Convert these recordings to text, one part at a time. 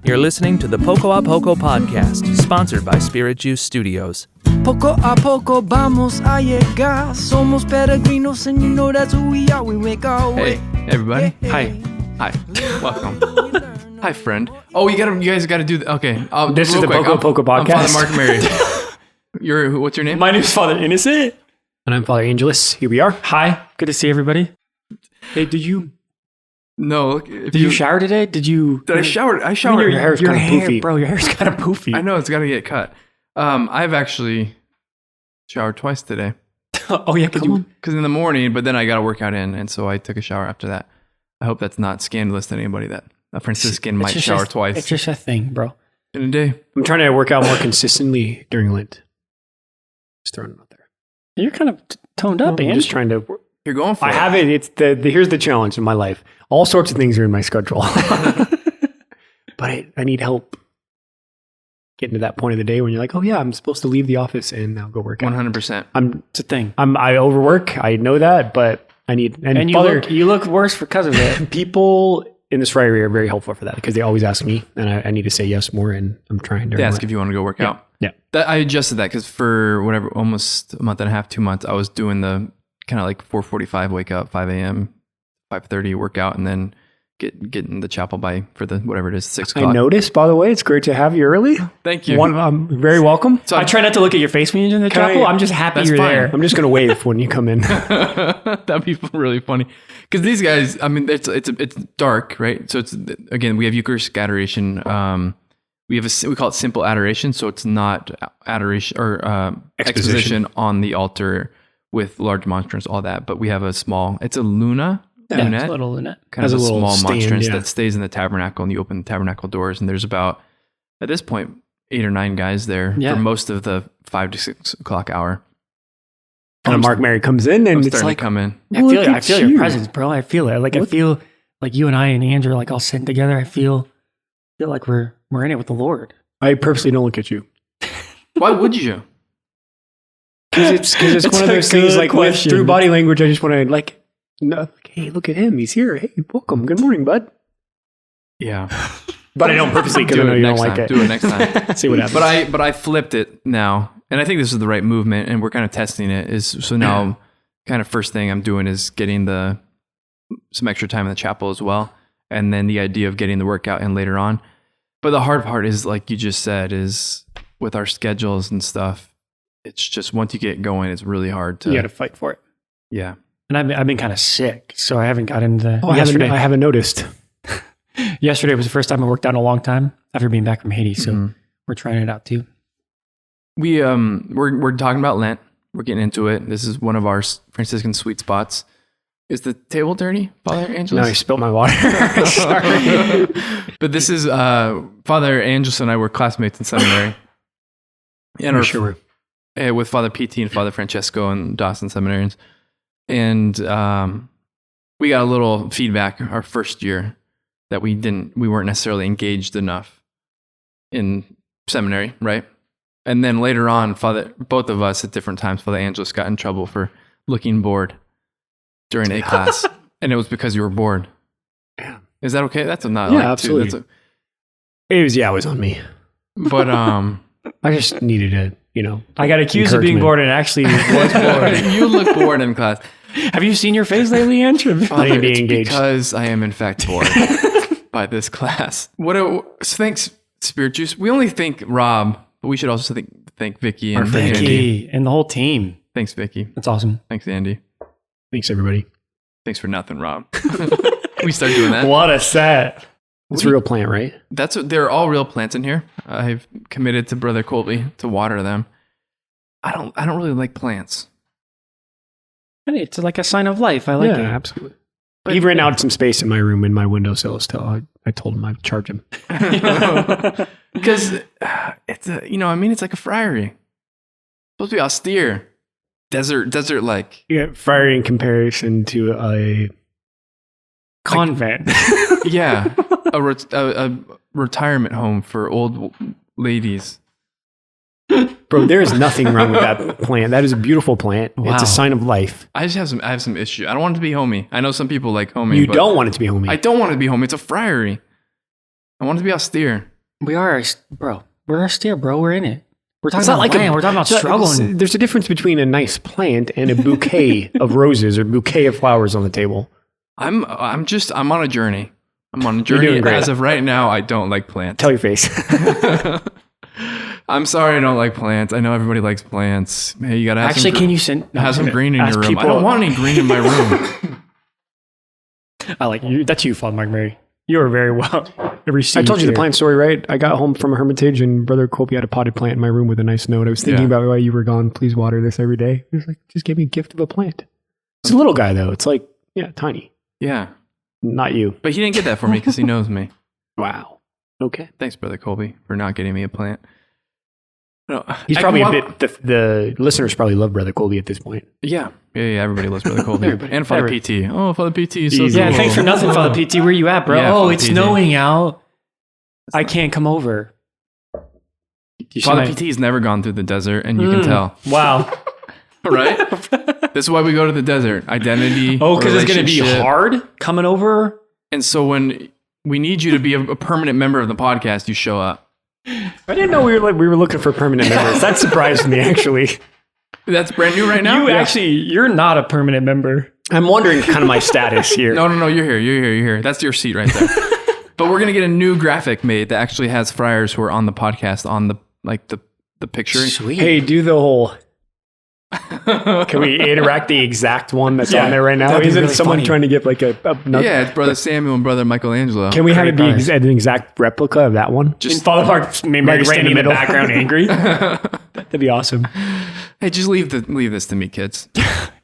You're listening to the Poco a Poco podcast, sponsored by Spirit Juice Studios. Poco a poco vamos a llegar. Somos peregrinos and you know that's who we are. We make our way. Hey, everybody. Hey. Hi. Welcome. Hi, friend. Oh, you guys got to do okay. This is the Poco a Poco podcast. I'm Father Mark Mary. What's your name? My name is Father Innocent. And I'm Father Angelus. Here we are. Hi. Good to see everybody. Hey, No. Did you shower today? Did I shower? I showered. Your hair's kind of poofy. Bro, your hair's kind of poofy. I know, it's got to get cut. I've actually showered twice today. Oh, yeah. Because in the morning, but then I got a workout in, and so I took a shower after that. I hope that's not scandalous to anybody that a Franciscan might shower twice. It's just a thing, bro. In a day. I'm trying to work out more consistently during Lent. Just throwing it out there. You're kind of toned up, man. I'm just trying to... You're going for it. I haven't. It's here's the challenge in my life. All sorts of things are in my schedule. But I need help getting to that point of the day when you're like, oh yeah, I'm supposed to leave the office and now go work out. 100%. It's a thing. I overwork. I know that, but I need... And you look worse because of it. People in this Friary are very helpful for that because they always ask me and I need to say yes more, and I'm trying to... They ask if you want to go work out. Yeah. I adjusted that because for whatever, almost a month and a half, 2 months, I was doing the kind of like 4:45 wake up, 5 a.m., 5:30 workout, and then get in the chapel for the whatever it is, 6 o'clock. I noticed, by the way, it's great to have you early. Thank you. I'm very welcome. So I try not to look at your face when you're in the chapel. I'm just happy you're fine. there. I'm just going to wave when you come in. That'd be really funny. Because these guys, I mean, it's dark, right? So it's, again, we have Eucharistic adoration. We call it simple adoration. So it's not adoration or exposition on the altar with large monstrance, all that. But we have it's a lunette. It's a little lunette. Kind of a little small stand, monstrance that stays in the tabernacle, and you open the tabernacle doors, and there's about, at this point, 8 or 9 guys there for most of the 5 to 6 o'clock hour. And Mark Mary comes in and it's like, to come in. I feel your presence, bro. I feel it. I feel like you and I and Andrew are like all sitting together. I feel like we're in it with the Lord. I purposely don't look at you. Why would you? Because it's one of those things like through body language, I just want to hey, look at him. He's here. Hey, welcome. Good morning, bud. Yeah. But I don't purposely because I know you don't like it. Do it next time. See what happens. But I flipped it now. And I think this is the right movement, and we're kind of testing it. So now kind of first thing I'm doing is getting some extra time in the chapel as well. And then the idea of getting the workout in later on. But the hard part is, like you just said, is with our schedules and stuff, it's just once you get going, it's really hard to... You got to fight for it. Yeah. And I've been kind of sick, so I haven't gotten into... yesterday. I haven't noticed. Yesterday was the first time I worked out in a long time after being back from Haiti, so we're trying it out too. We're talking about Lent. We're getting into it. This is one of our Franciscan sweet spots. Is the table dirty, Father Angelus? No, I spilled my water. Sorry. But this is Father Angelus and I were classmates in seminary. And with Father PT and Father Francesco and Dawson seminarians. And we got a little feedback our first year that we weren't necessarily engaged enough in seminary, right? And then later on, both of us at different times, Father Angelus got in trouble for looking bored during a class. And it was because you were bored. Yeah. Is that okay? That's not absolutely. It was on me. But I just needed to, I got accused of being bored and actually was bored. You look bored in class. Have you seen your face lately, Andrew? Father, it's because I am in fact bored by this class. Thanks, Spirit Juice. We only thank Rob, but we should also thank Vicky and Andy. And the whole team. Thanks, Vicky. That's awesome. Thanks, Andy. Thanks, everybody. Thanks for nothing, Rob. We start doing that. What a set. It's a real plant, right? They're all real plants in here. I've committed to Brother Colby to water them. I don't really like plants. It's like a sign of life. I like it. Absolutely. But he ran out of some space in my room in my windowsill still. I told him I'd charge him. Because it's it's like a friary. It's supposed to be austere. Desert-like. Yeah, friary in comparison to a convent. Yeah. A retirement home for old ladies. Bro, there is nothing wrong with that plant. That is a beautiful plant. Wow. It's a sign of life. I have some issue. I don't want it to be homey. I know some people like homey. You don't want it to be homey. I don't want it to be homey. It's a friary. I want it to be austere. We are, bro. We're austere, bro. We're in it. We're talking It's not about like land. We're talking about struggling. There's a difference between a nice plant and a bouquet of roses or bouquet of flowers on the table. I'm on a journey. I'm on a doing journey. great. As of right now, I don't like plants. Tell your face. I'm sorry I don't like plants. I know everybody likes plants. Hey, you gotta have Actually, can you send? have some green in ask your room. people- I don't want any green in my room. I like you. That's you, Father Mark Mary. You are very well received. I told you the here. plant story, right? I got home from a hermitage and Brother Colby had a potted plant in my room with a nice note. I was thinking about why you were gone. Please water this every day. He was like, just give me a gift of a plant. It's a little guy though. It's like, tiny. Yeah. Not you. But he didn't get that for me because he knows me. Wow. Okay. Thanks, Brother Colby, for not getting me a plant. No, He's probably the listeners probably love Brother Colby at this point. Yeah. Everybody loves Brother Colby. And Father PT. Oh, Father PT is so Easy. Yeah, cool. thanks for nothing, Father PT. Where you at, bro? Yeah, oh, Father it's PT. snowing out. I can't come over. You see Father my- PT's never gone through the desert, and you can tell. Wow. Right? This is why we go to the desert. Identity. Oh, because it's going to be relationship. hard coming over. And so when we need you to be a permanent member of the podcast, you show up. I didn't know we were looking for permanent members. That surprised me actually. That's brand new right now? You're not a permanent member. I'm wondering kind of my status here. No, you're here. You're here. That's your seat right there. But we're going to get a new graphic made that actually has friars who are on the podcast on the picture. Sweet. Hey, do the whole. Can we interact the exact one that's on there right now? that'd be Isn't really someone funny. trying to get like a Yeah, it's Brother Samuel and Brother Michelangelo. Can we have it be Great an exact replica of that one? And Father Mark maybe Like right right in in the the middle. background, angry. That'd be awesome. Hey, just leave this to me, kids.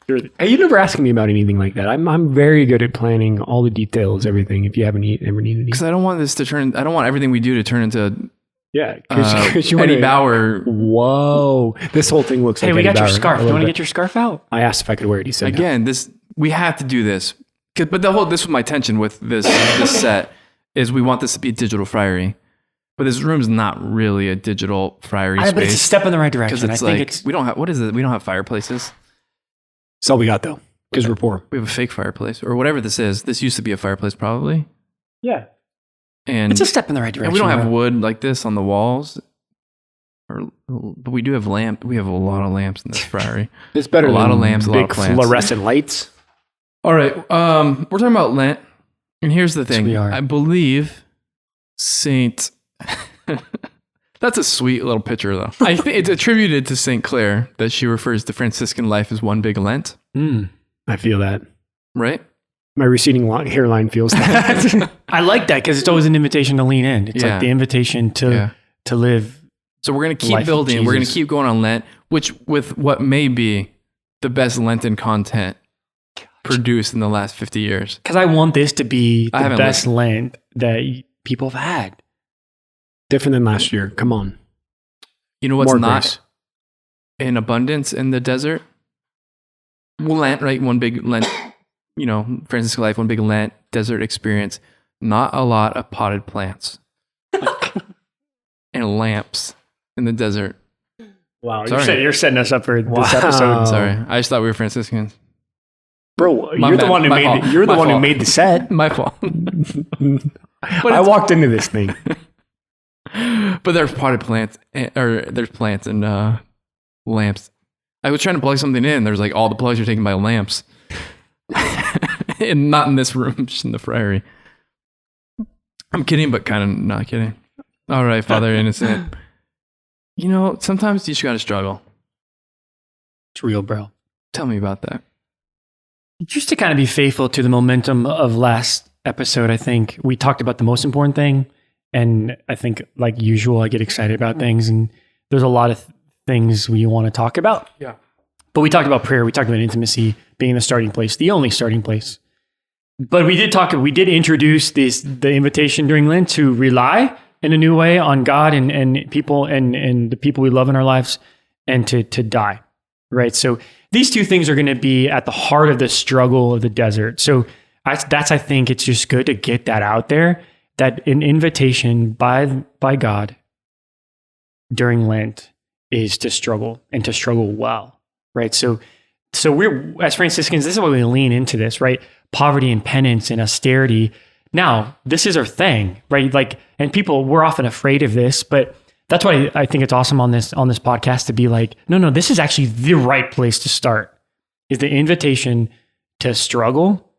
Hey, you never asked me about anything like that. I'm very good at planning all the details, everything. If you haven't ever needed any. Because I don't want this to turn. I don't want everything we do to turn into Yeah, because you Eddie wanna- Bauer. Whoa, this whole thing looks Hey, like we Eddie got your Bauer. scarf. I You love want to that. get your scarf out? I asked if I could wear it. He said no. Again, we have to do this. But this was my tension with this set is we want this to be a digital friary, but this room's not really a digital friary But it's a space step in the right because direction. I it's think like it's we don't have what is it? We don't have fireplaces. That's all we got though, because we're poor. We have a fake fireplace or whatever this is. This used to be a fireplace probably, yeah. and It's a step in the right direction. and we don't have bro. wood like this on the walls. But we do have lamp. We have a lot of lamps in this friary. It's better A than lot of lamps, a lot big of plants. fluorescent lights. All right, we're talking about Lent, and here's the thing. we are. I believe Saint. That's a sweet little picture, though. I think it's attributed to Saint Clare that she refers to Franciscan life as one big Lent, I feel that. right? My receding hairline feels that. I like that because it's always an invitation to lean in. It's Yeah. like the invitation to live. So we're gonna keep Life of building. We're gonna Jesus. keep going on Lent, which with what may be the best Lenten content produced in the last 50 years. Because I want this to be I the haven't best Lent that people have had. Different than last year. Come on. You know what's More not grace. in abundance in the desert? Well, Lent, right? One big Lent, Franciscan life, one big Lent desert experience. Not a lot of potted plants and lamps in the desert. Wow, Sorry. you're setting us up for Wow. this episode. Sorry, I just thought we were Franciscans. Bro, My you're the bad. one who My made fault. it. You're the My one who fault. made the set. My fault. I it's- walked into this thing. But there's potted plants, or there's plants and lamps. I was trying to plug something in. There's like all the plugs are taken by lamps, and not in this room, just in the friary. I'm kidding, but kind of not kidding. All right, Father Innocent. Sometimes you just gotta struggle. It's real, bro. Tell me about that. Just to kind of be faithful to the momentum of last episode, I think we talked about the most important thing. And I think, like usual, I get excited about things. And there's a lot of things we want to talk about. Yeah. But we talked about prayer. We talked about intimacy being the starting place, the only starting place. But we did introduce the invitation during Lent to rely in a new way on God and people and the people we love in our lives, and to die. Right. So these two things are going to be at the heart of the struggle of the desert. So I think it's just good to get that out there, that an invitation by God during Lent is to struggle, and to struggle well. Right. So we're, as Franciscans, this is why we lean into this, right? Poverty and penance and austerity, Now, this is our thing, right? Like, and people, we're often afraid of this, but that's why I think it's awesome on this podcast to be like, no, this is actually the right place to start, is the invitation to struggle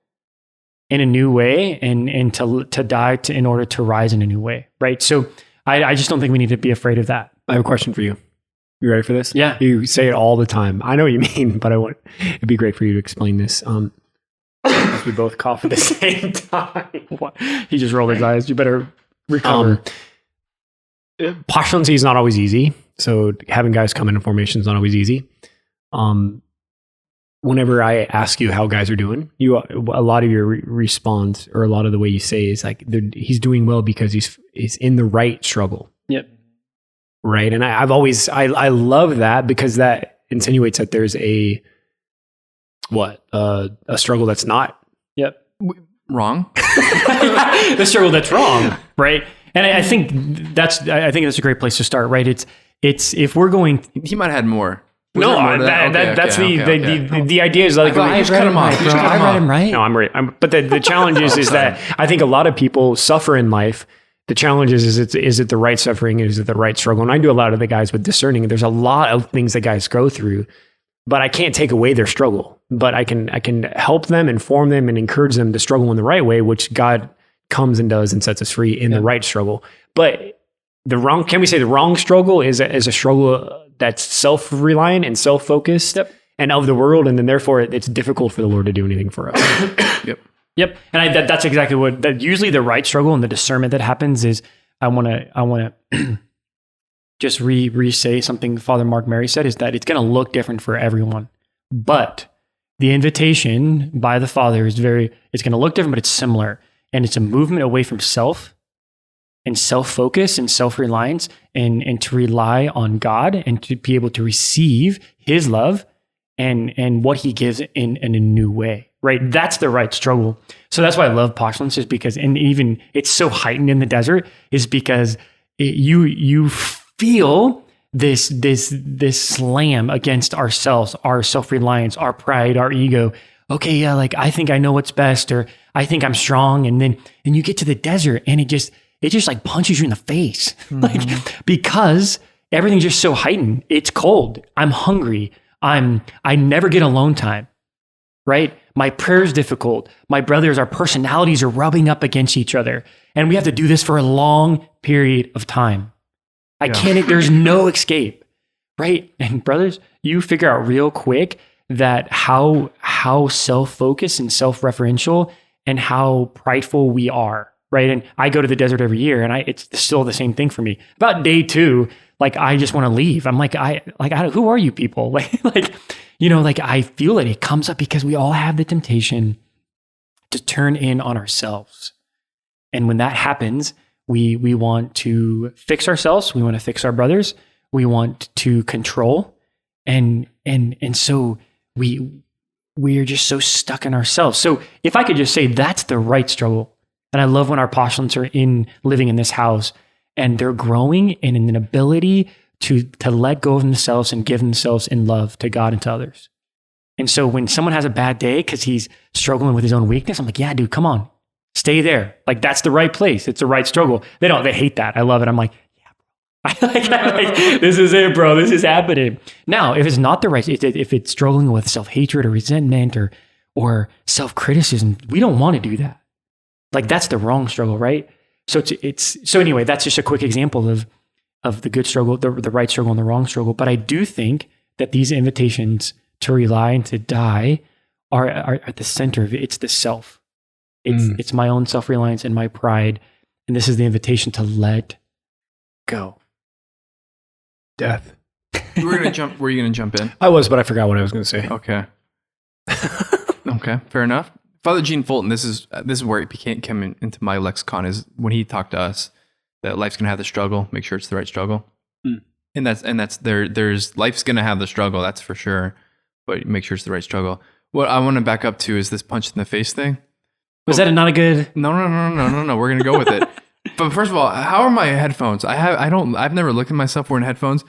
in a new way and to die in order to rise in a new way, right? So I just don't think we need to be afraid of that. I have a question for you. You ready for this? Yeah. You say it all the time. I know what you mean, but it'd be great for you to explain this. We both cough at the same time. He just rolled his eyes. You better recover. Postulancy is not always easy. So having guys come in formation is not always easy. Whenever I ask you how guys are doing, a lot of your response, or a lot of the way you say is like, he's doing well because he's in the right struggle. Yep. Right. And I love that, because that insinuates that there's a struggle that's not. Yep. Wrong. The struggle that's wrong. Right. And I think that's a great place to start, right? It's if we're going, He might have had more. the idea is like, I just cut him off. I read him right. No, I'm right. But the challenge is that I think a lot of people suffer in life. The challenge is it the right suffering? Is it the right struggle? And I do a lot of the guys with discerning. There's a lot of things that guys go through, but I can't take away their struggle. But I can help them, inform them, and encourage them to struggle in the right way, which God comes and does and sets us free in the right struggle. But can we say the wrong struggle is a struggle that's self-reliant and self-focused and of the world, and then therefore it's difficult for the Lord to do anything for us. Yep. And that's exactly that usually the right struggle and the discernment that happens is, I want to just re-say something Father Mark Mary said, is that it's going to look different for everyone. But the invitation by the Father is it's going to look different, but it's similar. And it's a movement away from self and self-focus and self-reliance and to rely on God and to be able to receive his love and what he gives in a new way, right? That's the right struggle. So that's why I love postulants, is because, and even it's so heightened in the desert, is because you feel this slam against ourselves, our self-reliance, our pride, our ego. Okay, yeah, like I think I know what's best, or I think I'm strong. And then you get to the desert and it just like punches you in the face. Like, because everything's just so heightened. It's cold. I'm hungry. I never get alone time, right? My prayer's difficult. My brothers, our personalities are rubbing up against each other. And we have to do this for a long period of time. There's no escape, right? And brothers, you figure out real quick that how self-focused and self-referential and how prideful we are, right? And I go to the desert every year, and it's still the same thing for me. About day 2, like I just want to leave. I'm like, who are you people? Like I feel it comes up because we all have the temptation to turn in on ourselves. And when that happens, we want to fix ourselves. We want to fix our brothers. We want to control. And so we are just so stuck in ourselves. So if I could just say that's the right struggle. And I love when our postulants are living in this house and they're growing in an ability to let go of themselves and give themselves in love to God and to others. And so when someone has a bad day because he's struggling with his own weakness, I'm like, yeah, dude, come on, stay there. Like, that's the right place. It's the right struggle. They hate that. I love it. I'm like, yeah, bro. This is it, bro. This is happening. Now, if it's not the right, if it's struggling with self-hatred or resentment or self-criticism, we don't want to do that. Like, that's the wrong struggle, right? So so anyway, that's just a quick example of the good struggle, the right struggle and the wrong struggle. But I do think that these invitations to rely and to die are at the center of it. It's the self. It's my own self-reliance and my pride. And this is the invitation to let go. Death. Were you gonna jump in? I was, but I forgot what I was going to say. Okay. Okay, fair enough. Father Gene Fulton, this is where it came into my lexicon, is when he talked to us that life's gonna have the struggle. Make sure it's the right struggle, and that's there's life's gonna have the struggle, that's for sure. But make sure it's the right struggle. What I want to back up to is this punch in the face thing. Was that not a good? No. We're gonna go with it. But first of all, how are my headphones? I've never looked at myself wearing headphones.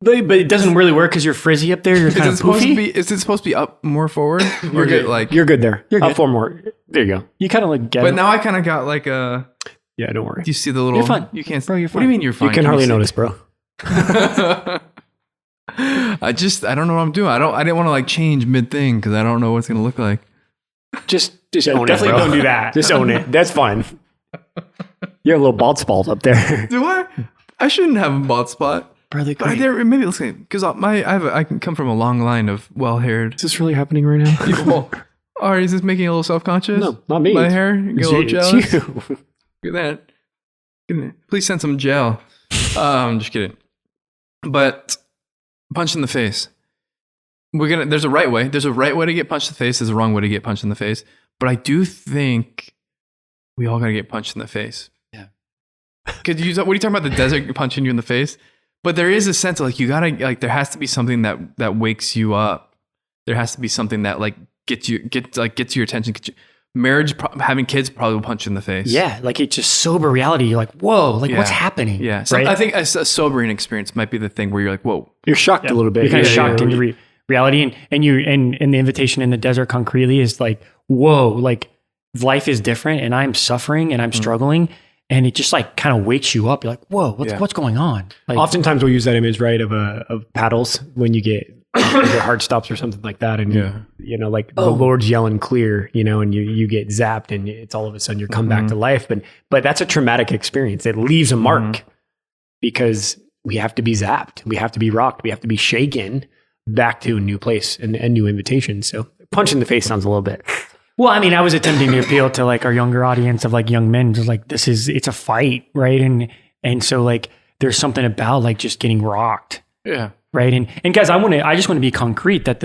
But it doesn't really work because you're frizzy up there. You're kind of poofy. Is it supposed to be up more forward? You're good. Like You're good there. You're Up good. 4 more. There you go. You kind of like get but it. now I kind of got like a. Yeah, don't worry. Do you see the little? You're fine. You can't. Bro, you're What do you fine. mean you're fine? You can hardly see? notice, bro. I don't know what I'm doing. I didn't want to like change mid thing because I don't know what it's gonna look like. Just Yeah, own it, definitely bro. don't do that. Just own it. That's fine. You have a little bald spot up there. Do I? I shouldn't have a bald spot. Brother, But maybe let's say because I can come from a long line of well-haired Is this really happening right now? people. Or is this making you a little self-conscious? No, not me. My hair? You get a little It's jealous? you. Look at that. Please send some gel. Just kidding. But punch in the face. There's a right way. There's a right way to get punched in the face. There's a wrong way to get punched in the face. But I do think we all got to get punched in the face. Yeah. What are you talking about? The desert punching you in the face? But there is a sense of like, you got to, like, there has to be something that wakes you up. There has to be something that like gets your attention. Marriage, having kids probably will punch you in the face. yeah, like it's just sober reality. You're like, whoa, like what's Yeah. happening? Yeah. So right? I think a sobering experience might be the thing where you're like, whoa. You're shocked a little bit. You're kind of Yeah, shocked yeah, into reality, and the invitation in the desert concretely is like, whoa, like life is different, and I'm suffering and I'm struggling, and it just like kind of wakes you up. You're like, whoa, what's going on? Like, Oftentimes we'll use that image, right, of paddles when you get your heart stops or something like that, and you know, like the Lord's yelling clear, you know, and you get zapped, and it's all of a sudden you come back to life. But that's a traumatic experience. It leaves a mark because we have to be zapped, we have to be rocked, we have to be shaken back to a new place and a new invitation. So punch in the face sounds a little bit. well, I mean, I was attempting to appeal to like our younger audience of like young men, just like it's a fight, right? And so like there's something about like just getting rocked. Yeah. Right. And guys, I just want to be concrete that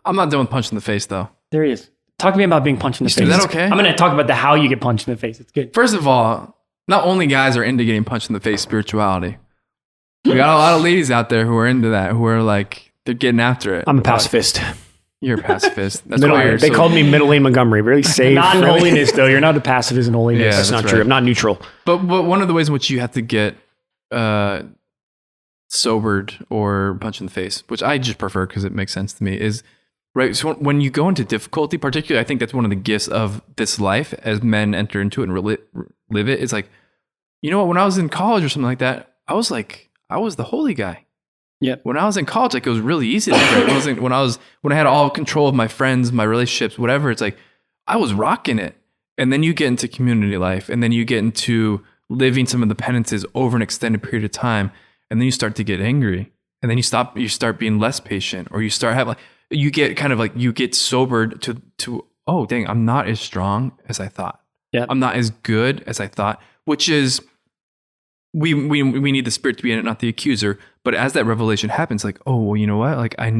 I'm not done with punch in the face though. there he is. Talk to me about being punched in the face. Is that okay? I'm going to talk about how you get punched in the face. It's good. First of all, not only guys are into getting punched in the face spirituality. We got a lot of ladies out there who are into that, who are like, they're getting after it. I'm a pacifist. You're a pacifist. That's Middle, why you're they so- called me Middle Lane Montgomery. Really safe. Not in really. holiness though. You're not a pacifist in holiness. Yeah, That's not that's true. right. I'm not neutral. But one of the ways in which you have to get sobered or punched in the face, which I just prefer because it makes sense to me, is right. So when you go into difficulty, particularly, I think that's one of the gifts of this life as men enter into it and live it. It's like, you know what? When I was in college or something like that, I was the holy guy. Yep. When I was in college, like it was really easy to pray. When I had all control of my friends, my relationships, whatever, it's like I was rocking it. And then you get into community life, and then you get into living some of the penances over an extended period of time, and then you start to get angry, and then you start being less patient, or you start having you get sobered to oh dang, I'm not as strong as I thought. Yep. I'm not as good as I thought, which is we need the Spirit to be in it, not the accuser. But as that revelation happens, like, oh, well, you know what? Like I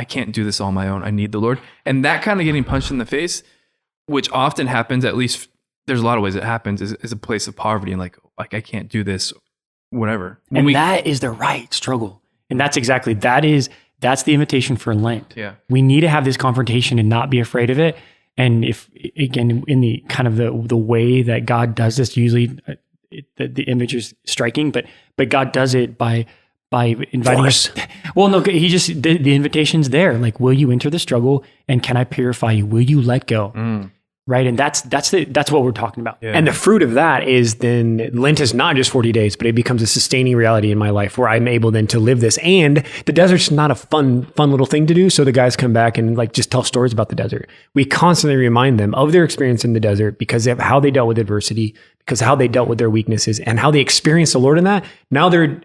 can't do this on my own. I need the Lord. And that kind of getting punched in the face, which often happens, at least there's a lot of ways it happens, is a place of poverty and like I can't do this, whatever. That is the right struggle. And that's the invitation for Lent. Yeah. We need to have this confrontation and not be afraid of it. And if, again, in the kind of the way that God does this, usually the image is striking, but God does it by inviting us. Well, no, the invitation's there. Like, will you enter the struggle, and can I purify you? Will you let go? Right. And that's what we're talking about. Yeah. And the fruit of that is then Lent is not just 40 days, but it becomes a sustaining reality in my life where I'm able then to live this. And the desert's not a fun little thing to do. So the guys come back and like just tell stories about the desert. We constantly remind them of their experience in the desert because of how they dealt with adversity, because of how they dealt with their weaknesses and how they experienced the Lord in that. Now they're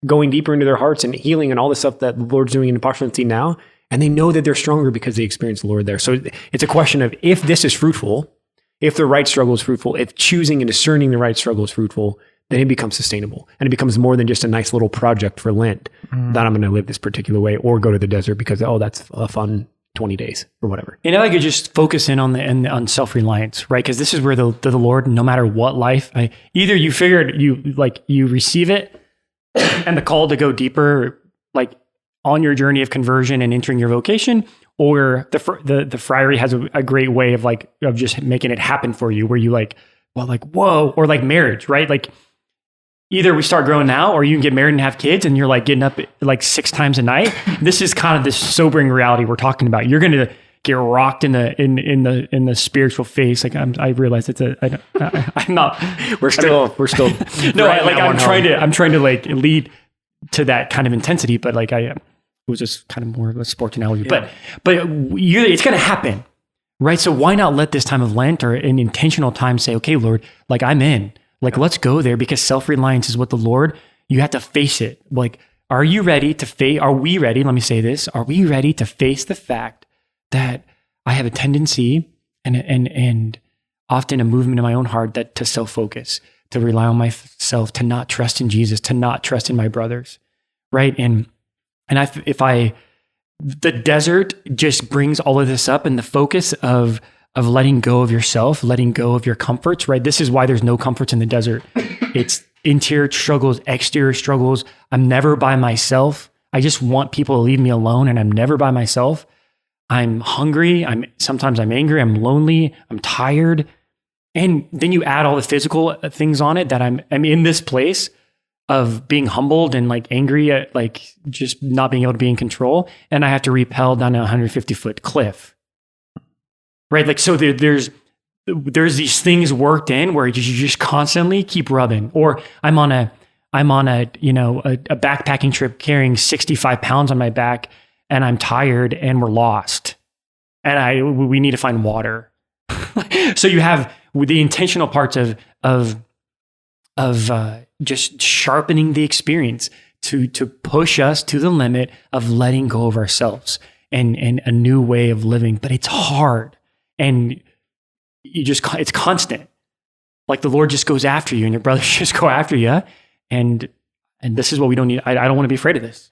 going deeper into their hearts and healing and all the stuff that the Lord's doing in apostasy now. And they know that they're stronger because they experienced the Lord there. So it's a question of if this is fruitful, if the right struggle is fruitful, if choosing and discerning the right struggle is fruitful, then it becomes sustainable. And it becomes more than just a nice little project for Lent that I'm going to live this particular way or go to the desert because, oh, that's a fun 20 days or whatever. And I could just focus in on self-reliance, right? Because this is where the Lord, no matter what life, either you figured you receive it and the call to go deeper, like on your journey of conversion and entering your vocation, or the Friary has a great way of just making it happen for you, where you whoa, or like marriage, right? Like either we start growing now, or you can get married and have kids, and you're like getting up like 6 times a night. This is kind of this sobering reality we're talking about. You're going to get rocked in the spiritual face. Like I realize I'm not. We're still. No, I'm trying to like lead to that kind of intensity, but like it was just kind of more of a sports analogy. Yeah. But it's going to happen, right? So why not let this time of Lent or an intentional time say, okay, Lord, like I'm in. Like, let's go there, because self-reliance is what the Lord, you have to face it. Like, are we ready? Let me say this. Are we ready to face the fact that I have a tendency and often a movement in my own heart that to self-focus, to rely on myself, to not trust in Jesus, to not trust in my brothers, right? And the desert just brings all of this up, and the focus of letting go of yourself, letting go of your comforts, right? This is why there's no comforts in the desert. It's interior struggles, exterior struggles. I'm never by myself. I just want people to leave me alone, and I'm never by myself. I'm hungry. Sometimes I'm angry. I'm lonely. I'm tired. And then you add all the physical things on it, that I'm in this place of being humbled and like angry at like just not being able to be in control. And I have to rappel down a 150-foot cliff. Right, like so. There's these things worked in where you just constantly keep rubbing. Or I'm on a backpacking trip carrying 65 pounds on my back, and I'm tired, and we're lost, and we need to find water. So you have the intentional parts of just sharpening the experience to push us to the limit of letting go of ourselves and a new way of living, but it's hard. And it's constant. Like the Lord just goes after you, and your brothers just go after you. And this is what we don't need. I don't want to be afraid of this.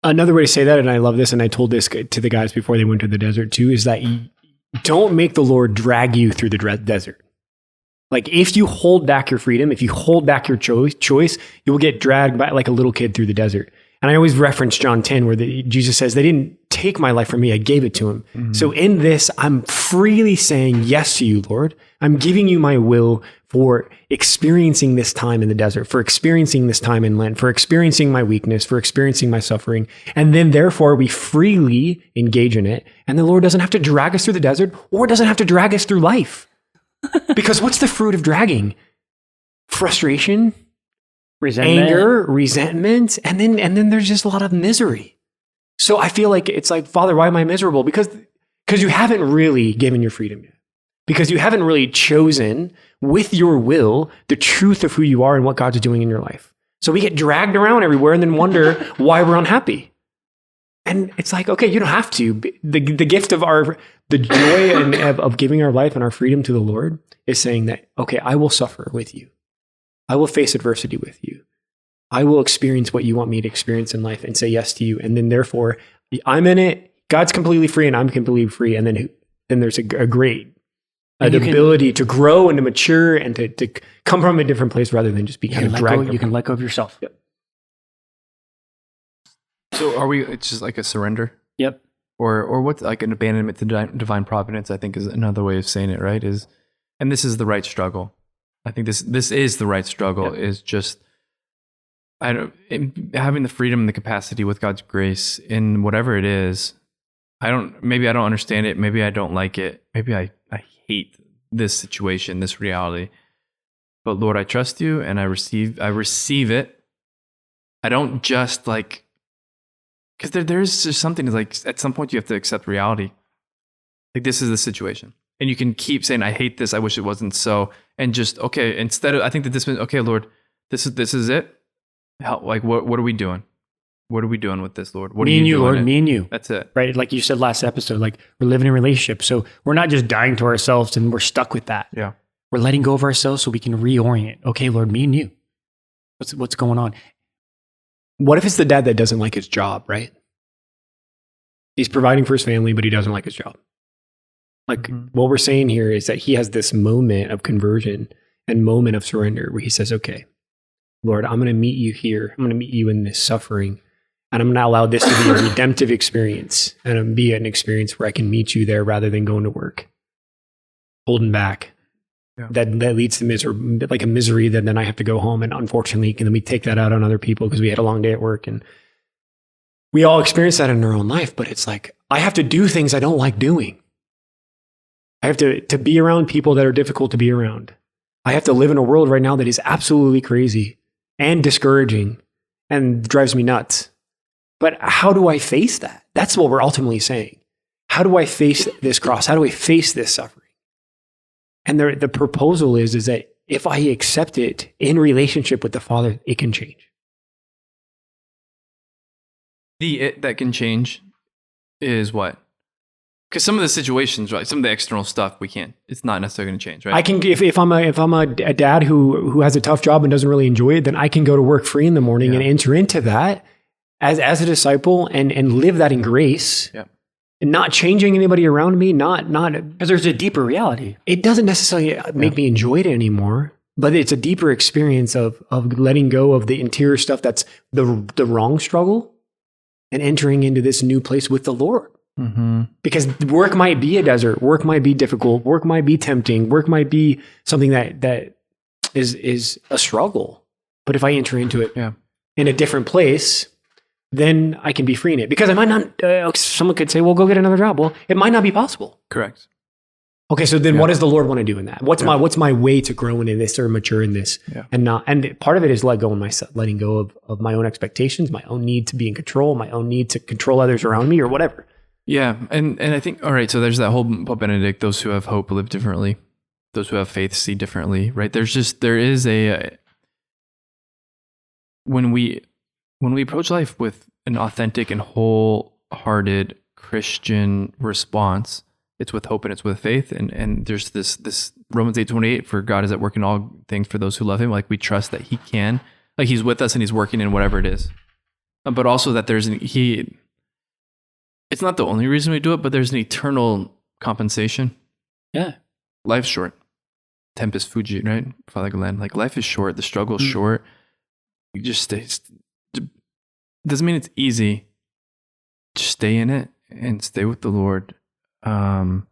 Another way to say that, and I love this, and I told this to the guys before they went to the desert too, is that you don't make the Lord drag you through the desert. Like if you hold back your freedom, if you hold back your choice, you will get dragged by like a little kid through the desert. And I always reference John 10 where Jesus says, they didn't take my life from me, I gave it to him. Mm-hmm. So in this, I'm freely saying yes to you, Lord. I'm giving you my will for experiencing this time in the desert, for experiencing this time in Lent, for experiencing my weakness, for experiencing my suffering. And then therefore we freely engage in it. And the Lord doesn't have to drag us through the desert, or doesn't have to drag us through life. Because what's the fruit of dragging? Frustration, anger, resentment, and then there's just a lot of misery. So I feel like it's like, Father, why am I miserable? Because you haven't really given your freedom yet. Because you haven't really chosen with your will the truth of who you are and what God's doing in your life. So we get dragged around everywhere and then wonder why we're unhappy. And it's like, okay, you don't have to. The gift of the joy of giving our life and our freedom to the Lord is saying that, okay, I will suffer with you. I will face adversity with you. I will experience what you want me to experience in life and say yes to you. And then therefore, I'm in it. God's completely free and I'm completely free. And then there's a great ability to grow and to mature and to come from a different place rather than just be kind of dragged. You can let go of yourself. Yep. So it's just like a surrender? Yep. Or what's like an abandonment to divine providence, I think is another way of saying it, right? And this is the right struggle. I think this is the right struggle, is just having the freedom and the capacity with God's grace in whatever it is. Maybe I don't understand it. Maybe I don't like it. Maybe I hate this situation, this reality. But Lord, I trust you and I receive it. I don't just like, because there's just something like at some point you have to accept reality. Like this is the situation. And you can keep saying, I hate this. I wish it wasn't so. And just, okay, instead of, I think that this means, okay, Lord, this is it. How, like, what are we doing? What are we doing with this, Lord? What me are and you, doing Lord, me and you. That's it. Right? Like you said last episode, like we're living in a relationship. So we're not just dying to ourselves and we're stuck with that. Yeah. We're letting go of ourselves so we can reorient. Okay, Lord, me and you. What's going on? What if it's the dad that doesn't like his job, right? He's providing for his family, but he doesn't like his job. Like what we're saying here is that he has this moment of conversion and moment of surrender where he says, okay, Lord, I'm going to meet you here. I'm going to meet you in this suffering. And I'm going to allow this to be a redemptive experience and be an experience where I can meet you there rather than going to work, holding back, that leads to like a misery that then I have to go home and unfortunately then we take that out on other people because we had a long day at work, and we all experience that in our own life. But it's like I have to do things I don't like doing. I have to be around people that are difficult to be around. I have to live in a world right now that is absolutely crazy and discouraging and drives me nuts. But how do I face that? That's what we're ultimately saying. How do I face this cross? How do I face this suffering? And the proposal is that if I accept it in relationship with the Father, it can change. The it that can change is what? Because some of the situations, right? Some of the external stuff we can't. It's not necessarily going to change, right? I can if I'm a dad who has a tough job and doesn't really enjoy it, then I can go to work free in the morning and enter into that as a disciple and live that in grace. Yeah. And not changing anybody around me, not because there's a deeper reality. It doesn't necessarily make me enjoy it anymore, but it's a deeper experience of letting go of the interior stuff that's the wrong struggle and entering into this new place with the Lord. Mm-hmm. Because work might be a desert, work might be difficult, work might be tempting, work might be something that is a struggle. But if I enter into it in a different place, then I can be free in it. Because I might not, someone could say, well, go get another job. Well, it might not be possible. Correct. Okay, so then what does the Lord want to do in that? What's my way to grow into this or mature in this? Yeah. And part of it is letting go of my own expectations, my own need to be in control, my own need to control others around me or whatever. Yeah. And I think, all right, so there's that whole Pope Benedict, those who have hope live differently. Those who have faith see differently, right? There is when we approach life with an authentic and wholehearted Christian response, it's with hope and it's with faith. And there's this Romans 8:28, for God is at work in all things for those who love him. Like we trust that he can, like he's with us and he's working in whatever it is. But also that it's not the only reason we do it, but there's an eternal compensation. Yeah. Life's short. Tempus fugit, right? Father Glenn, like life is short. The struggle is short. You just stay. Doesn't mean it's easy. Just stay in it and stay with the Lord. And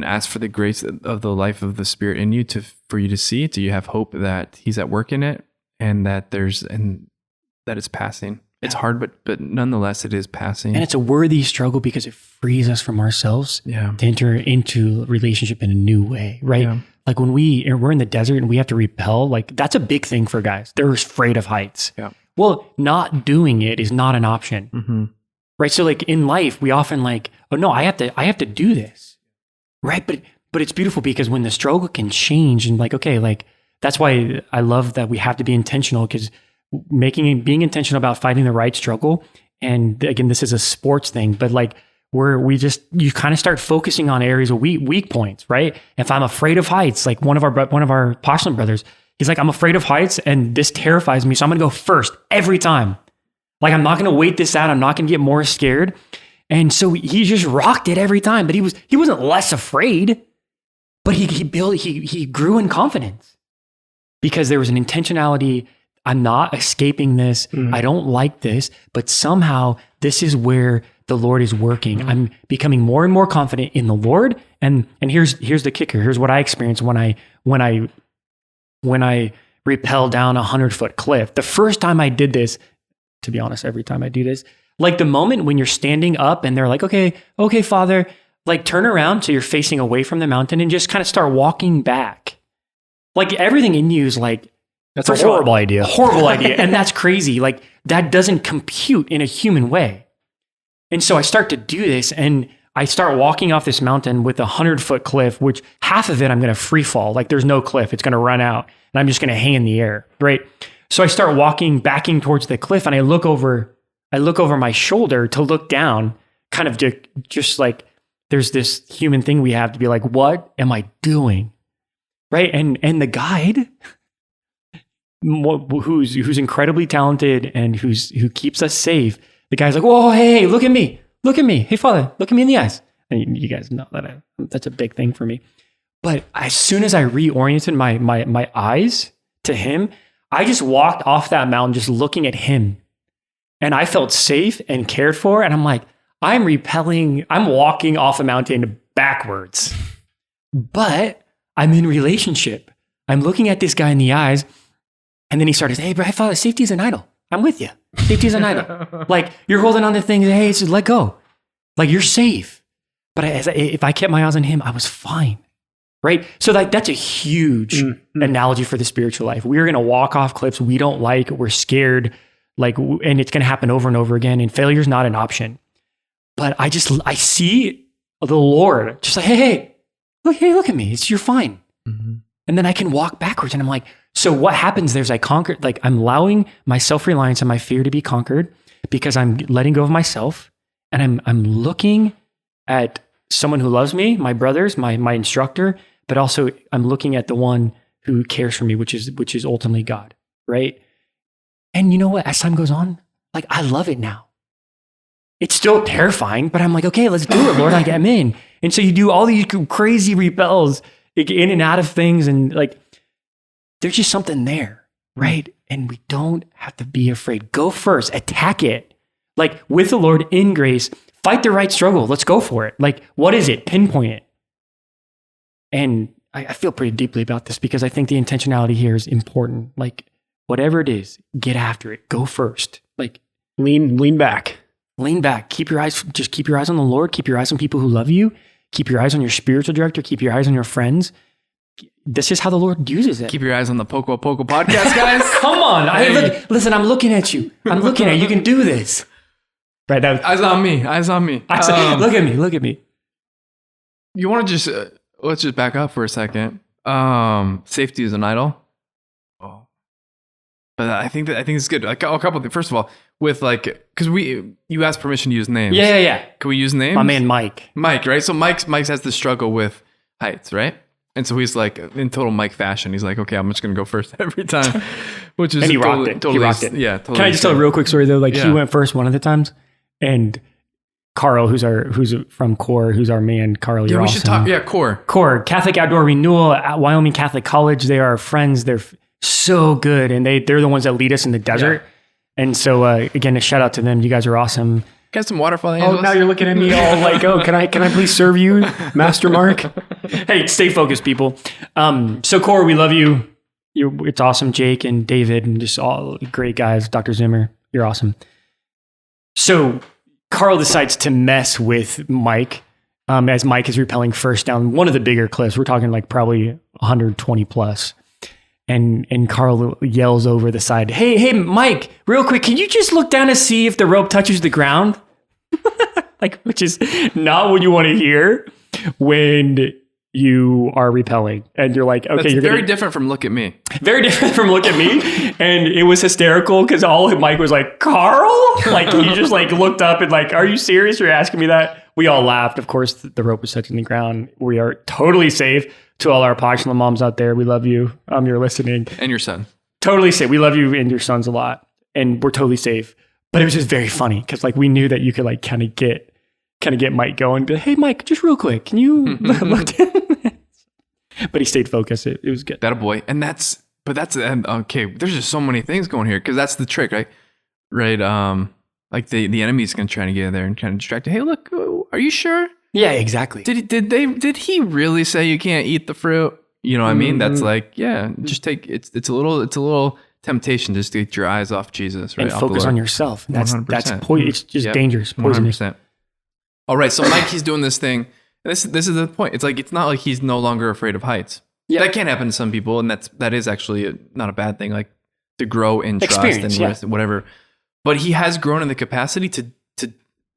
ask for the grace of the life of the Spirit in you for you to see. Do you have hope that he's at work in it and that that it's passing? It's hard, but nonetheless, it is passing. And it's a worthy struggle because it frees us from ourselves to enter into relationship in a new way, right? Yeah. Like when we're in the desert and we have to repel, like that's a big thing for guys. They're afraid of heights. Yeah. Well, not doing it is not an option, right? So like in life, we often like, oh no, I have to do this, right? But it's beautiful because when the struggle can change and like, okay, like that's why I love that we have to be intentional, because being intentional about fighting the right struggle. And again, this is a sports thing, but like you kind of start focusing on areas of weak points, right? If I'm afraid of heights, like one of our postulate brothers, he's like, I'm afraid of heights and this terrifies me. So I'm going to go first every time. Like, I'm not going to wait this out. I'm not going to get more scared. And so he just rocked it every time, but he wasn't less afraid, but he grew in confidence because there was an intentionality. I'm not escaping this. I don't like this, but somehow this is where the Lord is working. I'm becoming more and more confident in the Lord. And here's the kicker. Here's what I experienced when I rappel down 100-foot cliff. The first time I did this, to be honest, every time I do this, like the moment when you're standing up and they're like, okay, Father, like turn around so you're facing away from the mountain and just kind of start walking back. Like everything in you is like, that's a horrible idea. Horrible idea. And that's crazy. Like that doesn't compute in a human way. And so I start to do this and I start walking off this mountain with a 100-foot cliff, which half of it I'm going to free fall. Like there's no cliff. It's going to run out and I'm just going to hang in the air. Right. So I start backing towards the cliff and I look over my shoulder to look down, kind of just like there's this human thing we have to be like, what am I doing? Right. And the guide, who's incredibly talented and who keeps us safe. The guy's like, whoa, hey, look at me. Hey, Father, look at me in the eyes. And you guys know that that's a big thing for me. But as soon as I reoriented my eyes to him, I just walked off that mountain, just looking at him. And I felt safe and cared for. And I'm like, I'm walking off a mountain backwards. but I'm in relationship. I'm looking at this guy in the eyes, and then he started saying, hey, Father, safety is an idol. I'm with you. Safety is an idol. Like, you're holding on to things, hey, it's just let go. Like, you're safe. But if I kept my eyes on him, I was fine. Right? So like that's a huge analogy for the spiritual life. We're going to walk off cliffs we don't like, we're scared, like, and it's going to happen over and over again. And failure is not an option. But I see the Lord just like, hey, look at me. You're fine. Mm-hmm. And then I can walk backwards. And I'm like, so what happens there is I conquered, like I'm allowing my self-reliance and my fear to be conquered because I'm letting go of myself. And I'm looking at someone who loves me, my brothers, my instructor, but also I'm looking at the one who cares for me, which is ultimately God, right? And you know what? As time goes on, like I love it now. It's still terrifying, but I'm like, okay, let's do it, Lord. I'm in. And so you do all these crazy repels in and out of things, and like there's just something there, right? And we don't have to be afraid. Go first, attack it, like with the Lord in grace. Fight the right struggle. Let's go for it. Like, what is it? Pinpoint it. And I feel pretty deeply about this because I think the intentionality here is important. Like, whatever it is, get after it. Go first. Like, lean back. Lean back. Keep your eyes on the Lord. Keep your eyes on people who love you. Keep your eyes on your spiritual director. Keep your eyes on your friends. This is how the Lord uses it. Keep your eyes on the Poco podcast, guys. Come on. Listen, I'm looking at you. You can do this. Right. Eyes on me. Look at me. You want to just let's just back up for a second. Safety is an idol. Oh, but I think it's good. Like a couple of things. First of all, with like because you asked permission to use names. Yeah. Can we use names? My man, Mike, right? So Mike has this struggle with heights, right? And so he's like in total Mike fashion. He's like, okay, I'm just gonna go first every time, which is and he rocked it. Yeah, totally. Can I just tell a real quick story though? Like he went first one of the times. And Carl, who's from CORE, who's our man, Carl. Yeah, we should talk. Yeah, CORE. CORE, Catholic Outdoor Renewal at Wyoming Catholic College. They are our friends. They're so good, and they're the ones that lead us in the desert. Yeah. And so again, a shout out to them. You guys are awesome. Got some water for the Angeles? Oh, now you're looking at me all like, oh, can I please serve you, Master Mark? Hey, stay focused, people. So CORE, we love you. It's awesome, Jake and David, and just all great guys. Dr. Zimmer, you're awesome. So Carl decides to mess with Mike as Mike is rappelling first down one of the bigger cliffs. We're talking like probably 120 plus. And Carl yells over the side, hey, Mike, real quick, can you just look down to see if the rope touches the ground? Like, which is not what you want to hear when you are repelling. And you're like, okay, that's very different from look at me. Very different from look at me. And it was hysterical because all Mike was like, Carl? Like he just like looked up and like, are you serious? You're asking me that? We all laughed. Of course, the rope was touching the ground. We are totally safe. To all our Apostolate moms out there, we love you. You're listening. And your son. Totally safe. We love you and your sons a lot. And we're totally safe. But it was just very funny because like we knew that you could like kind of get Mike going. Be like, hey, Mike, just real quick, can you look down? But he stayed focused. It was good. That a boy. And that's okay. There's just so many things going here because that's the trick, right? Right. Like the enemy's gonna try to get in there and kind of distract you. Hey, look, are you sure? Yeah, exactly. Did he really say you can't eat the fruit? You know what I mean? That's like, yeah, just take it's a little temptation just to get your eyes off Jesus, right? And focus on yourself. That's it's just dangerous, poisonous. 100%. All right, so Mike, he's doing this thing. This is the point. It's like it's not like he's no longer afraid of heights. Yeah. That can happen to some people, and that is actually not a bad thing. Like to grow in trust and whatever. But he has grown in the capacity to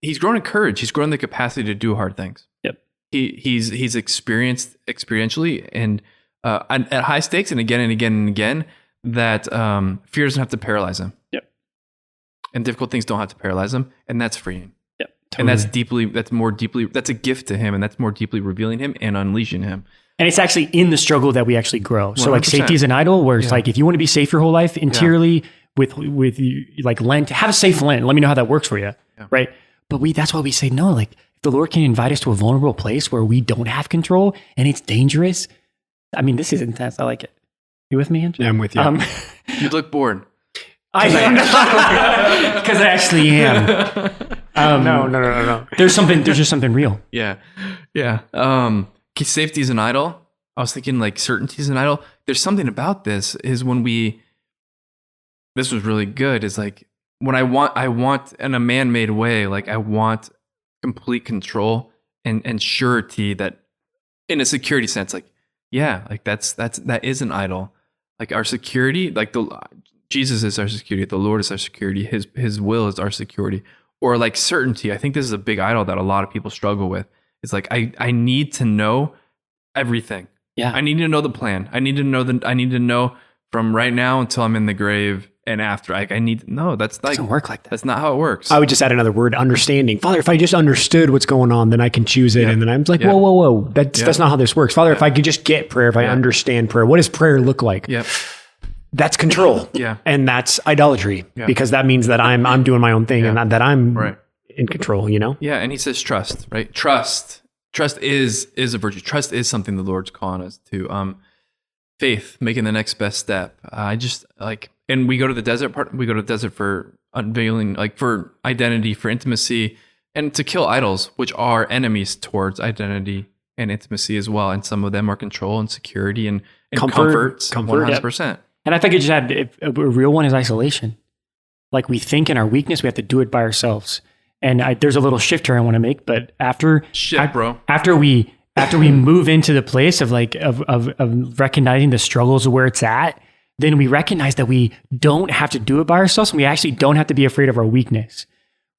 he's grown in courage. He's grown in the capacity to do hard things. Yep. He's experienced experientially and at high stakes and again that fear doesn't have to paralyze him. Yep. And difficult things don't have to paralyze him, and that's freeing. Yep. Totally. And that's a gift to him, and that's more deeply revealing him and unleashing him. And it's actually in the struggle that we actually grow. So 100%. Like safety is an idol, where it's like if you want to be safe your whole life interiorly with like Lent, have a safe Lent. Let me know how that works for you, right? But that's why we say no. Like if the Lord can invite us to a vulnerable place where we don't have control and it's dangerous. I mean, this is intense. I like it. You with me, Andrew? Yeah, I'm with you. You look bored. I am. Because I actually am. No. There's just something real. Yeah. safety is an idol. I was thinking like certainty is an idol. There's something about this is when this was really good, is like when I want in a man-made way, like I want complete control and surety that in a security sense, like, yeah, like that is an idol. Like our security, like Jesus is our security, the Lord is our security, his will is our security. Or like certainty. I think this is a big idol that a lot of people struggle with. It's like I need to know everything. Yeah. I need to know the plan. I need to know from right now until I'm in the grave and after. Like that's like, doesn't work like that. That's not how it works. I would just add another word, understanding. Father, if I just understood what's going on, then I can choose it. Yeah. And then I'm like, Yeah. whoa. That's not how this works. Father, if I could just get prayer, if I understand prayer, what does prayer look like? Yep. That's control. Yeah. And that's idolatry, because that means that I'm doing my own thing and that I'm in control, you know? Yeah. And he says trust, right? Trust is a virtue. Trust is something the Lord's calling us to. Faith, making the next best step. I just like, and we go to the desert part. We go to the desert for unveiling, like for identity, for intimacy, and to kill idols, which are enemies towards identity and intimacy as well. And some of them are control and security and comfort 100%. And I think I just add a real one is isolation. Like we think in our weakness, we have to do it by ourselves. And there's a little shift here I want to make, but after we move into the place of like of recognizing the struggles of where it's at, then we recognize that we don't have to do it by ourselves, and we actually don't have to be afraid of our weakness,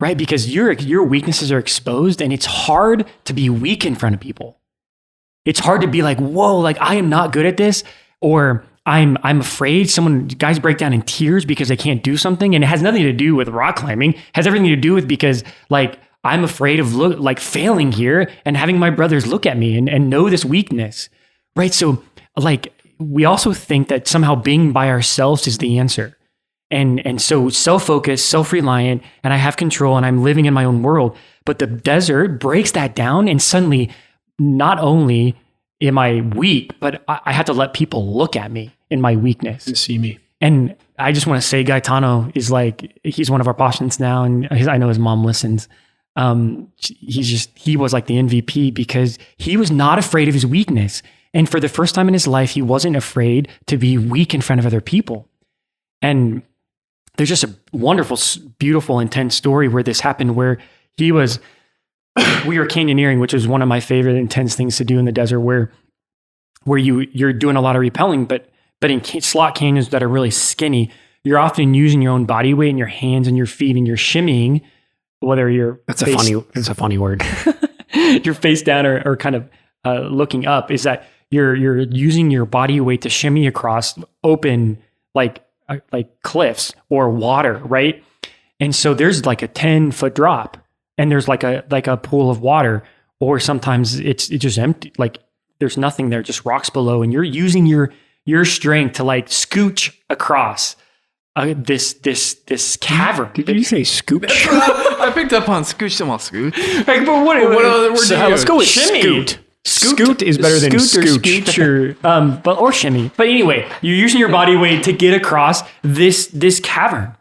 right? Because your weaknesses are exposed, and it's hard to be weak in front of people. It's hard to be like, whoa, like I am not good at this, or I'm afraid. Guys break down in tears because they can't do something, and it has nothing to do with rock climbing. It has everything to do with because like I'm afraid of failing here and having my brothers look at me and know this weakness, right? So like we also think that somehow being by ourselves is the answer. And so self-focused, self-reliant, and I have control and I'm living in my own world. But the desert breaks that down, and suddenly not only am I weak, but I have to let people look at me in my weakness. And see me. And I just want to say Gaetano is like, he's one of our patients now, and I know his mom listens. He was like the MVP because he was not afraid of his weakness. And for the first time in his life, he wasn't afraid to be weak in front of other people. And there's just a wonderful, beautiful, intense story where this happened, where we were canyoneering, which was one of my favorite intense things to do in the desert, where you're doing a lot of rappelling, but in slot canyons that are really skinny, you're often using your own body weight in your hands and your feet, and you're shimmying, whether you're that's a funny word. You're face down or kind of looking up, is that you're using your body weight to shimmy across open like cliffs or water, right? And so there's like a 10-foot drop, and there's like a pool of water, or sometimes it's just empty, like there's nothing there, just rocks below, and you're using your strength to like scooch across this cavern. Did you say scooch? I picked up on scooch. I'm all scooch. Like, but what other word? So let's go with shimmy. scoot. Scoot is better than scooch. Or shimmy. But anyway, you're using your body weight to get across this cavern,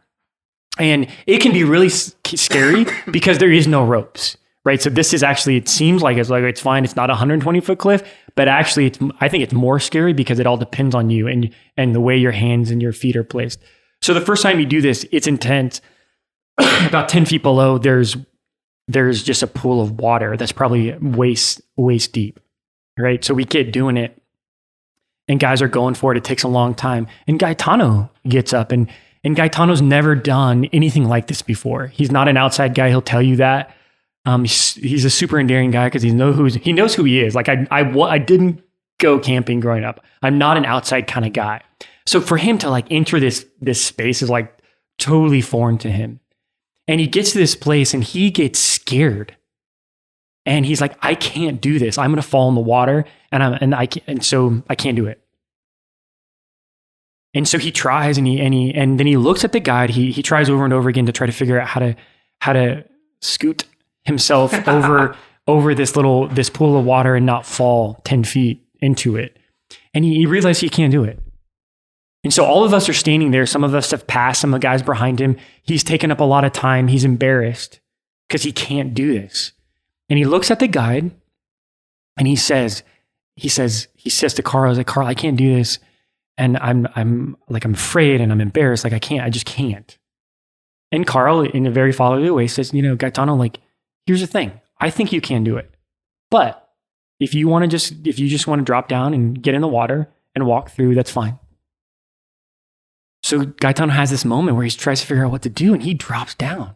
and it can be really scary because there is no ropes, right? So this is actually, it seems like it's fine. It's not a 120-foot cliff, but actually, I think it's more scary because it all depends on you and the way your hands and your feet are placed. So the first time you do this, it's intense. About 10 feet below, there's just a pool of water that's probably waist deep, right? So we get doing it, and guys are going for it. It takes a long time. And Gaetano gets up, and Gaetano's never done anything like this before. He's not an outside guy. He'll tell you that. He's a super endearing guy because he knows who he is. Like I didn't go camping growing up. I'm not an outside kind of guy. So for him to like enter this space is like totally foreign to him. And he gets to this place and he gets scared. And he's like, I can't do this. I'm going to fall in the water, and so I can't do it. And so he tries, and then he looks at the guide. He tries over and over again to try to figure out how to scoot himself over this pool of water and not fall 10 feet into it. And he realized he can't do it. And so all of us are standing there. Some of us have passed, some of the guys behind him. He's taken up a lot of time. He's embarrassed because he can't do this. And he looks at the guide and he says, he says to Carl, he's like, Carl, I can't do this. And I'm afraid and I'm embarrassed. Like, I just can't. And Carl, in a very fatherly way, says, Gaetano, like, here's the thing. I think you can do it. But if you just want to drop down and get in the water and walk through, that's fine. So Gaetano has this moment where he tries to figure out what to do, and he drops down.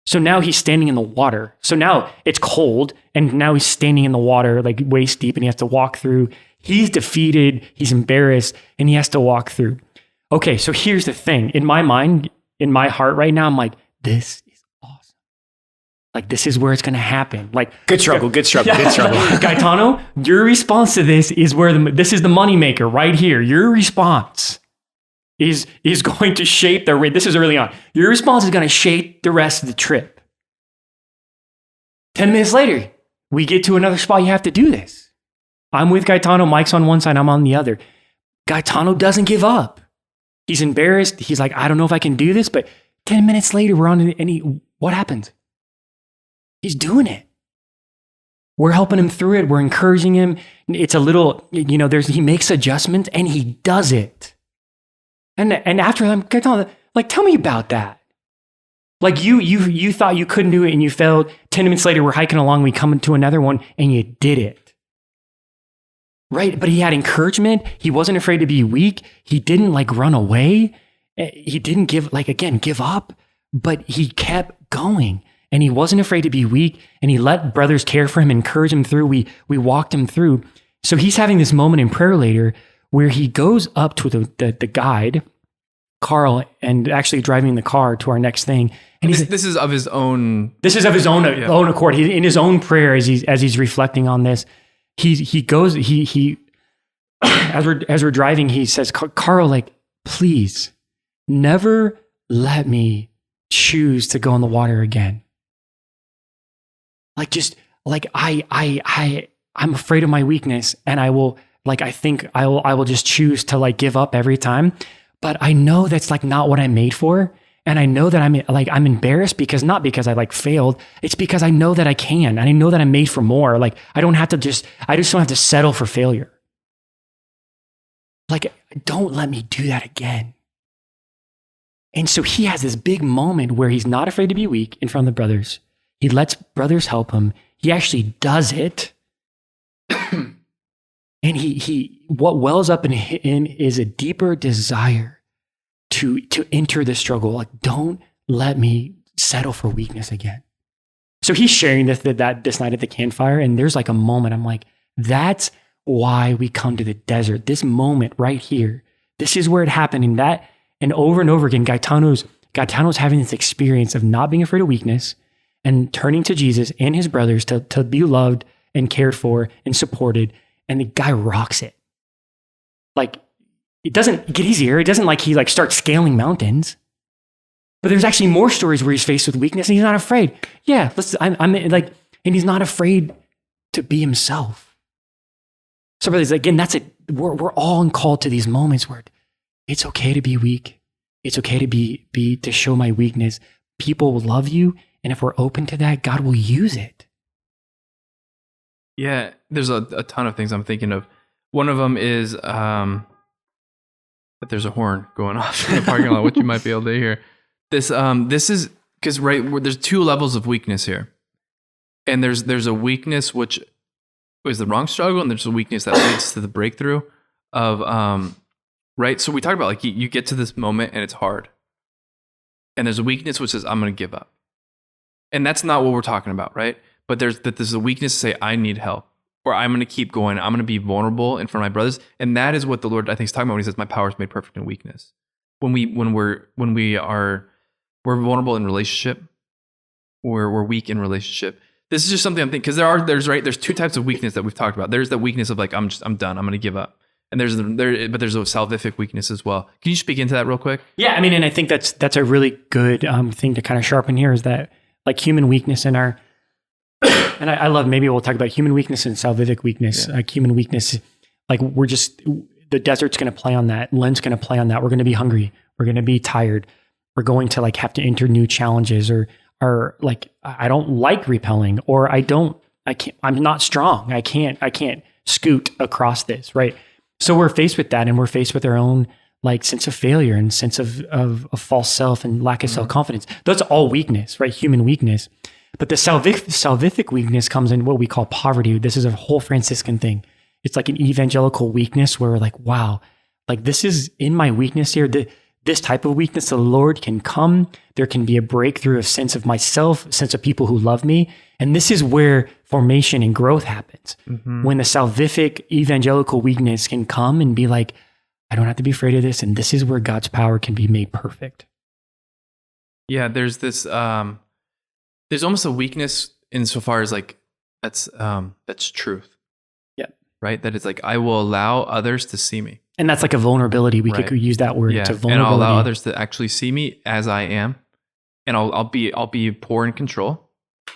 So now he's standing in the water. So now it's cold, and now he's standing in the water, like waist deep, and he has to walk through. He's defeated, he's embarrassed, and he has to walk through. Okay, so here's the thing. In my mind, in my heart right now, I'm like, this is awesome. Like, this is where it's going to happen. Like, Good struggle. Gaetano, your response to this is this is the moneymaker right here. Your response is going to shape this is early on. Your response is going to shape the rest of the trip. 10 minutes later, we get to another spot. You have to do this. I'm with Gaetano. Mike's on one side. I'm on the other. Gaetano doesn't give up. He's embarrassed. He's like, I don't know if I can do this. But 10 minutes later, we're on what happens? He's doing it. We're helping him through it. We're encouraging him. It's a little, he makes adjustments and he does it. And after that, Gaetano, like, tell me about that. Like, you thought you couldn't do it and you failed. 10 minutes later, we're hiking along. We come into another one and you did it. Right? But he had encouragement. He wasn't afraid to be weak. He didn't run away. He didn't give up, but he kept going. And he wasn't afraid to be weak. And he let brothers care for him, encourage him through. We walked him through. So he's having this moment in prayer later where he goes up to the guide, Carl, and actually driving the car to our next thing. And this is of his own. This is of his own accord. He, in his own prayer, as he's reflecting on this, he goes, as we're driving, he says, Carl, like, please never let me choose to go in the water again. Like, just like, I'm afraid of my weakness, and I will, like, I think I will just choose to, like, give up every time. But I know that's, like, not what I'm made for. And I know that I'm embarrassed not because I, like, failed. It's because I know that I can. And I know that I'm made for more. Like, I just don't have to settle for failure. Like, don't let me do that again. And so he has this big moment where he's not afraid to be weak in front of the brothers. He lets brothers help him. He actually does it. And what wells up in him is a deeper desire to enter the struggle. Like, don't let me settle for weakness again. So he's sharing this night at the campfire, and there's like a moment. I'm like, that's why we come to the desert. This moment right here. This is where it happened. And over and over again, Gaetano's having this experience of not being afraid of weakness and turning to Jesus and his brothers to be loved and cared for and supported. And the guy rocks it. Like, it doesn't get easier. It doesn't like he like starts scaling mountains. But there's actually more stories where he's faced with weakness and he's not afraid. Yeah, I'm like, and he's not afraid to be himself. So brothers, again, we're all called to these moments where it's okay to be weak. It's okay to to show my weakness. People will love you, and if we're open to that, God will use it. Yeah, there's a ton of things I'm thinking of. One of them is that there's a horn going off in the parking lot, which you might be able to hear. This is because there's two levels of weakness here, and there's a weakness which is the wrong struggle, and there's a weakness that leads to the breakthrough of right. So we talked about like you get to this moment and it's hard, and there's a weakness which says I'm going to give up, and that's not what we're talking about, right? But there's a weakness to say I need help, or I'm going to keep going. I'm going to be vulnerable in front of my brothers, and that is what the Lord I think is talking about when He says, "My power is made perfect in weakness." When we're vulnerable in relationship, or we're weak in relationship. This is just something I'm thinking because there's two types of weakness that we've talked about. There's the weakness of like I'm done. I'm going to give up, and there's a salvific weakness as well. Can you speak into that real quick? Yeah, I mean, and I think that's a really good thing to kind of sharpen here is that like human weakness in our and I love, maybe we'll talk about human weakness and salvific weakness. Like human weakness, like the desert's going to play on that. Lent's going to play on that. We're going to be hungry. We're going to be tired. We're going to like have to enter new challenges or like, I don't like repelling or I'm not strong. I can't scoot across this, right? So we're faced with that, and we're faced with our own like sense of failure and sense of false self and lack of self-confidence. That's all weakness, right? Human weakness. But the salvific weakness comes in what we call poverty. This is a whole Franciscan thing. It's like an evangelical weakness where we're like, wow, like this is in my weakness here. This type of weakness, the Lord can come. There can be a breakthrough of sense of myself, sense of people who love me. And this is where formation and growth happens. When the salvific evangelical weakness can come and be like, I don't have to be afraid of this. And this is where God's power can be made perfect. Yeah, there's this, there's almost a weakness insofar as like, that's truth. Yeah. Right? That it's like, I will allow others to see me. And that's like a vulnerability. We could use that word to vulnerability. And I'll allow others to actually see me as I am. And I'll be poor in control.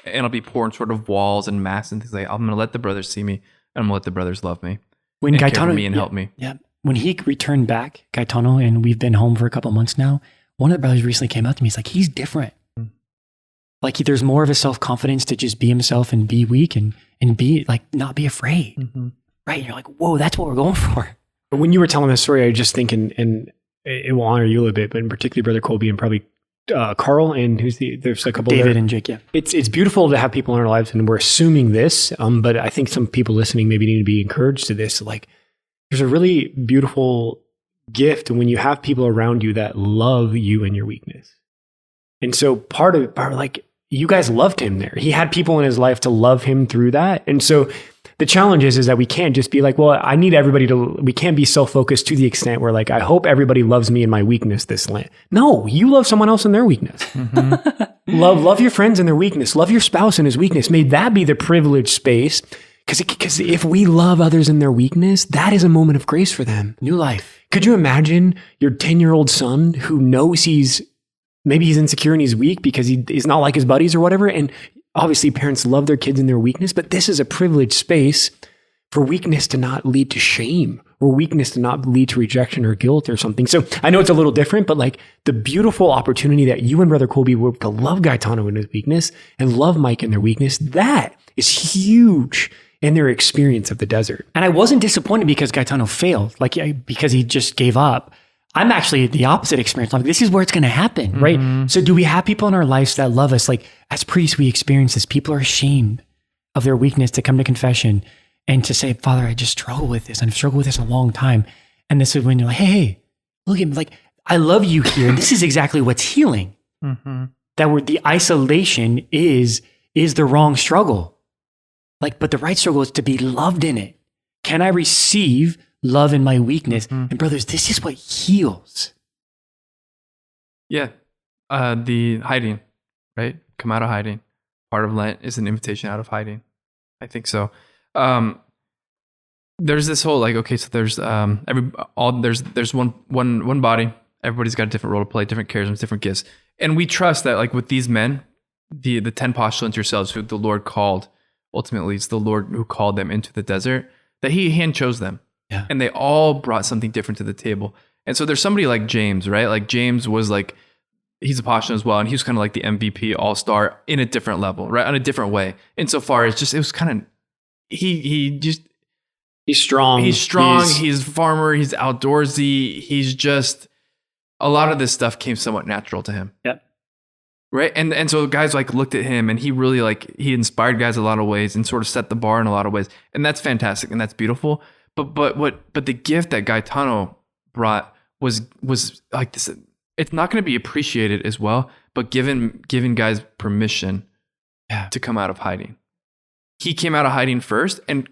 And I'll be poor in sort of walls and masks and things like that. I'm going to let the brothers see me. And I'm going to let the brothers love me. When and Gaetano, care for me and help me. Yeah. When he returned back, Gaetano, and we've been home for a couple months now, one of the brothers recently came up to me. He's like, he's different. Like there's more of a self-confidence to just be himself and be weak and be like, not be afraid. Right. And you're like, whoa, that's what we're going for. But when you were telling this story, I was just thinking, and it will honor you a little bit, but in particular, Brother Colby and probably Carl, and there's a couple David there. and Jake, yeah. It's beautiful to have people in our lives, and we're assuming this, but I think some people listening maybe need to be encouraged to this. Like, there's a really beautiful gift when you have people around you that love you and your weakness. And so part of like, you guys loved him there. He had people in his life to love him through that. And so the challenge is that we can't just be like, well, I need everybody we can't be self-focused to the extent where like, I hope everybody loves me in my weakness this Lent. No, you love someone else in their weakness. Love your friends in their weakness. Love your spouse in his weakness. May that be the privileged space. Because if we love others in their weakness, that is a moment of grace for them. New life. Could you imagine your 10-year-old son who knows maybe he's insecure and he's weak because he's not like his buddies or whatever, and obviously parents love their kids in their weakness, but this is a privileged space for weakness to not lead to shame or weakness to not lead to rejection or guilt or something. So I know it's a little different, but like the beautiful opportunity that you and Brother Colby were to love Gaetano in his weakness and love Mike in their weakness, that is huge in their experience of the desert. And I wasn't disappointed because Gaetano failed, because he just gave up. I'm actually the opposite experience. I'm like, this is where it's going to happen, right? So do we have people in our lives that love us? Like as priests, we experience this. People are ashamed of their weakness to come to confession and to say, Father, I just struggle with this. I've struggled with this a long time. And this is when you're like, hey, look at me. Like, I love you here. And this is exactly what's healing. That the isolation is the wrong struggle. Like, but the right struggle is to be loved in it. Can I receive love in my weakness? And brothers, this is what heals. Yeah. The hiding, right? Come out of hiding. Part of Lent is an invitation out of hiding. I think so. There's this whole like, okay, so there's there's one body. Everybody's got a different role to play, different charisms, different gifts. And we trust that like with these men, the 10 postulants yourselves who the Lord called, ultimately it's the Lord who called them into the desert, that he hand chose them. Yeah. And they all brought something different to the table. And so there's somebody like James, right? Like James was like, he's a postulant as well. And he was kind of like the MVP all-star in a different level, right? On a different way. Insofar as just, it was kind of, he's strong. He's a farmer. He's outdoorsy. He's just, a lot of this stuff came somewhat natural to him. Yep. Right. And so guys like looked at him and he really like, he inspired guys a lot of ways and sort of set the bar in a lot of ways. And that's fantastic. And that's beautiful. But the gift that Gaetano brought was like this. It's not going to be appreciated as well, but giving guys permission to come out of hiding. He came out of hiding first. And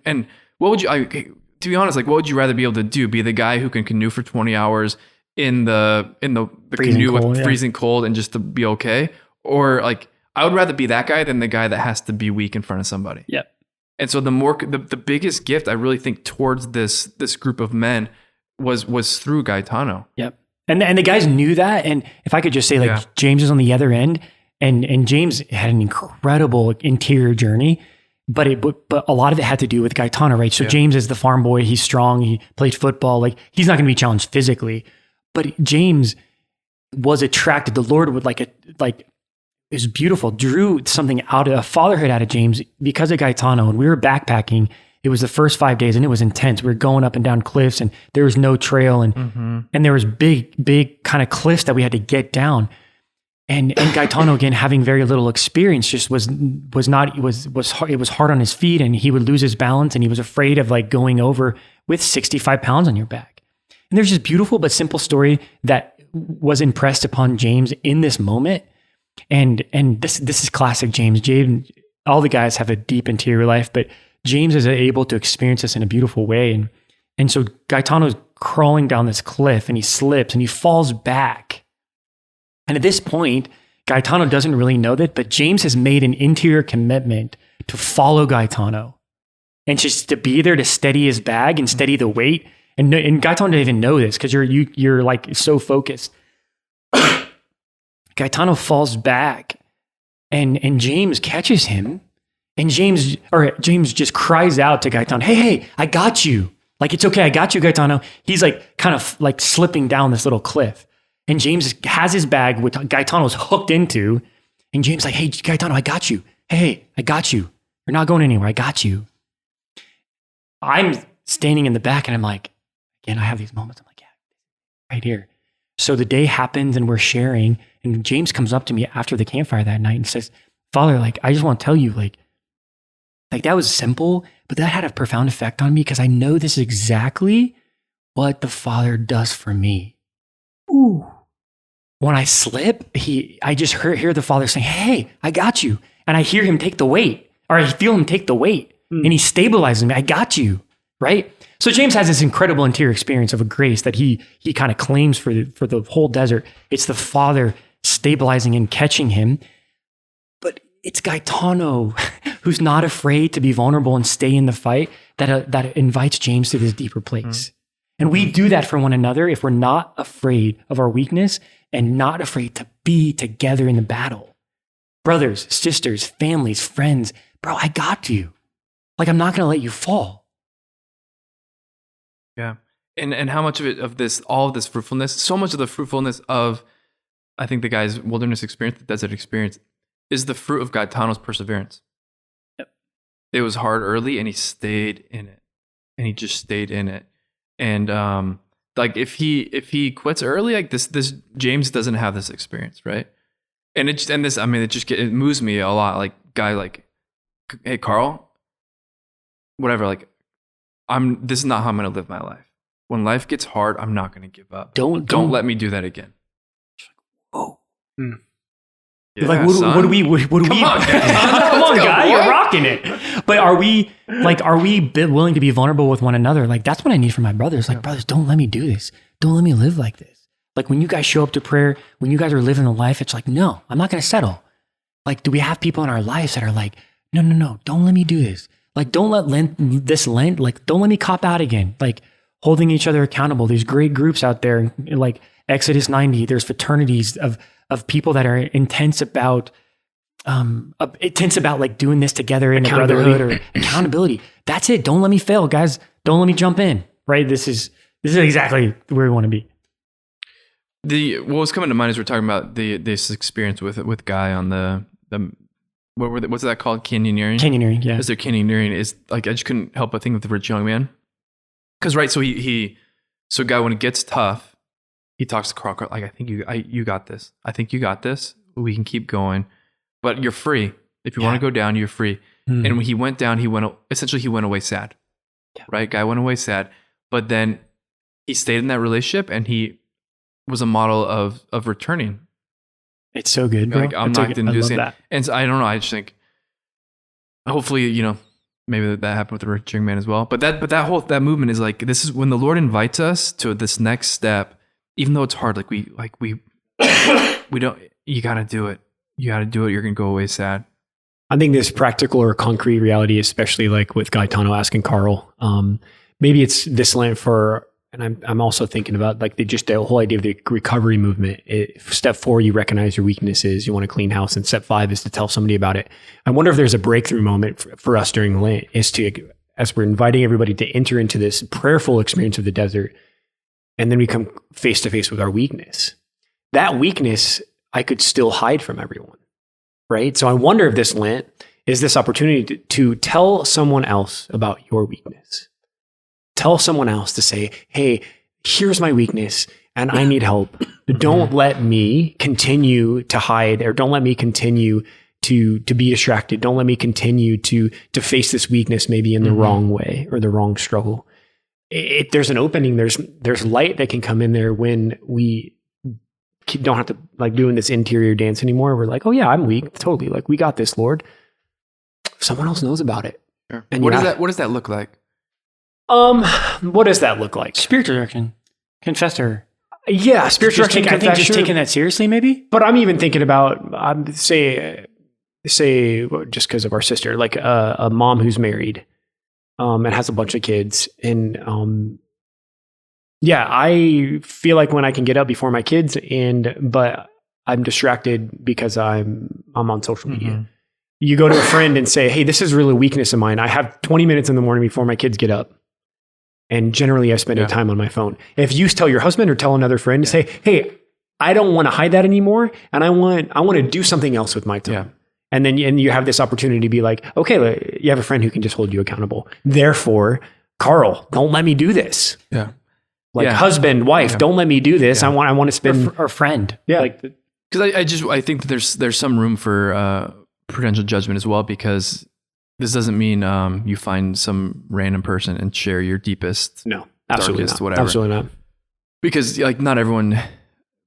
what would to be honest, like what would you rather be able to do? Be the guy who can canoe for 20 hours in the canoe with freezing cold and just to be okay? Or like, I would rather be that guy than the guy that has to be weak in front of somebody. Yep. And so the biggest gift I really think towards this group of men was through Gaetano. Yep. And the guys knew that. And if I could just say, like, James is on the other end, and James had an incredible interior journey, but a lot of it had to do with Gaetano, right? So James is the farm boy. He's strong. He played football. Like, he's not going to be challenged physically, but James was attracted. The Lord would it was beautiful, drew something out of a fatherhood out of James because of Gaetano. And we were backpacking it was the first 5 days and it was intense. We were going up and down cliffs and there was no trail and there was big kind of cliffs that we had to get down. And Gaetano, again, having very little experience, just was hard. It was hard on his feet and he would lose his balance and he was afraid of like going over with 65 pounds on your back. And there's this beautiful but simple story that was impressed upon James in this moment. And this is classic James. James, all the guys have a deep interior life, but James is able to experience this in a beautiful way. And so Gaetano's crawling down this cliff and he slips and he falls back. And at this point, Gaetano doesn't really know that, but James has made an interior commitment to follow Gaetano and just to be there to steady his bag and steady the weight. And Gaetano didn't even know this because you're like so focused. Gaetano falls back and James catches him. And James just cries out to Gaetano, hey, I got you. Like, it's okay, I got you, Gaetano. He's like kind of like slipping down this little cliff. And James has his bag, which Gaetano's hooked into. And James like, hey, Gaetano, I got you. Hey, I got you. You're not going anywhere. I got you. I'm standing in the back and I'm like, again, I have these moments. I'm like, yeah, right here. So the day happens and we're sharing. And James comes up to me after the campfire that night and says, Father, like, I just want to tell you, like that was simple, but that had a profound effect on me because I know this is exactly what the Father does for me. Ooh. When I slip, I just hear the Father saying, hey, I got you. And I hear him take the weight, or I feel him take the weight, and he stabilizes me. I got you, right? So James has this incredible interior experience of a grace that he kind of claims for the whole desert. It's the Father stabilizing and catching him. But it's Gaetano who's not afraid to be vulnerable and stay in the fight that invites James to this deeper place. And we do that for one another if we're not afraid of our weakness and not afraid to be together in the battle. Brothers, sisters, families, friends, bro, I got you. Like, I'm not going to let you fall. Yeah. And how much of all of this fruitfulness, so much of the fruitfulness of, I think, the guy's wilderness experience, the desert experience, is the fruit of Gaetano's perseverance. Yep. It was hard early and he stayed in it. And he just stayed in it. And like if he quits early, like this James doesn't have this experience, right? And it moves me a lot. Like, guy, like, hey, Carl, whatever. Like, this is not how I'm gonna live my life. When life gets hard, I'm not gonna give up. Don't let me do that again. Oh. Yeah, like what do we come on, guy, you're rocking it. But are we willing to be vulnerable with one another? Like, that's what I need from my brothers. Like, brothers, don't let me do this. Don't let me live like this. Like, when you guys show up to prayer, when you guys are living the life, it's like, no, I'm not going to settle. Like, do we have people in our lives that are like, no, don't let me do this. Like, don't let Lent, like, don't let me cop out again. Like, holding each other accountable. There's great groups out there, like Exodus 90. There's fraternities of people that are intense about like doing this together in a brotherhood or accountability. That's it. Don't let me fail, guys. Don't let me jump in. Right? This is exactly where we want to be. What was coming to mind as we're talking about this experience with Guy on the what's that called? Canyoneering, yeah. As they're canyoneering, is like, I just couldn't help but think of the rich young man. Because right, so Guy, when it gets tough, he talks to Carl, like, I think you got this. I think you got this. We can keep going, but you're free. If you want to go down, you're free. And when he went down, he went away sad. Yeah. Right? Guy went away sad, but then he stayed in that relationship and he was a model of returning. It's so good, bro. Like, I'm not going to do the same. And so, I don't know. I just think, hopefully, maybe that happened with the rich young man as well. But that movement is like, this is when the Lord invites us to this next step. Even though it's hard, we don't, you got to do it. You got to do it. You're going to go away sad. I think this practical or concrete reality, especially like with Gaetano asking Carl, maybe it's this Lent and I'm also thinking about like the whole idea of the recovery movement. Step 4, you recognize your weaknesses. You want to clean house. And step 5 is to tell somebody about it. I wonder if there's a breakthrough moment for us during Lent as we're inviting everybody to enter into this prayerful experience of the desert. And then we come face to face with our weakness. That weakness, I could still hide from everyone, right? So I wonder if this Lent is this opportunity to tell someone else about your weakness. Tell someone else to say, hey, here's my weakness and I need help. Don't let me continue to hide, or don't let me continue to be distracted. Don't let me continue to face this weakness maybe in the wrong way or the wrong struggle. There's an opening, there's light that can come in there when we don't have to like doing this interior dance anymore. We're like, oh yeah, I'm weak. Totally. Like, we got this, Lord. Someone else knows about it. Sure. And what does that look like? What does that look like? Spiritual direction. Confess to her. Yeah, spiritual direction. I think just taking that seriously, maybe. But I'm even thinking about, say just because of our sister, like a mom who's married, and has a bunch of kids, and yeah, I feel like when I can get up before my kids, but I'm distracted because I'm on social media. You go to a friend and say, hey, this is really a weakness of mine. I have 20 minutes in the morning before my kids get up. And generally I spend time on my phone. If you tell your husband or tell another friend to say, hey, I don't want to hide that anymore. And I want to do something else with my time. Yeah. And then you have this opportunity to be like, okay, you have a friend who can just hold you accountable. Therefore, Carl, don't let me do this. Yeah. Husband, wife, don't let me do this. Yeah. I want to spend or friend. Yeah. Because I think that there's some room for prudential judgment as well, because this doesn't mean you find some random person and share your deepest, absolutely darkest, not. whatever. Absolutely not. Because like not everyone,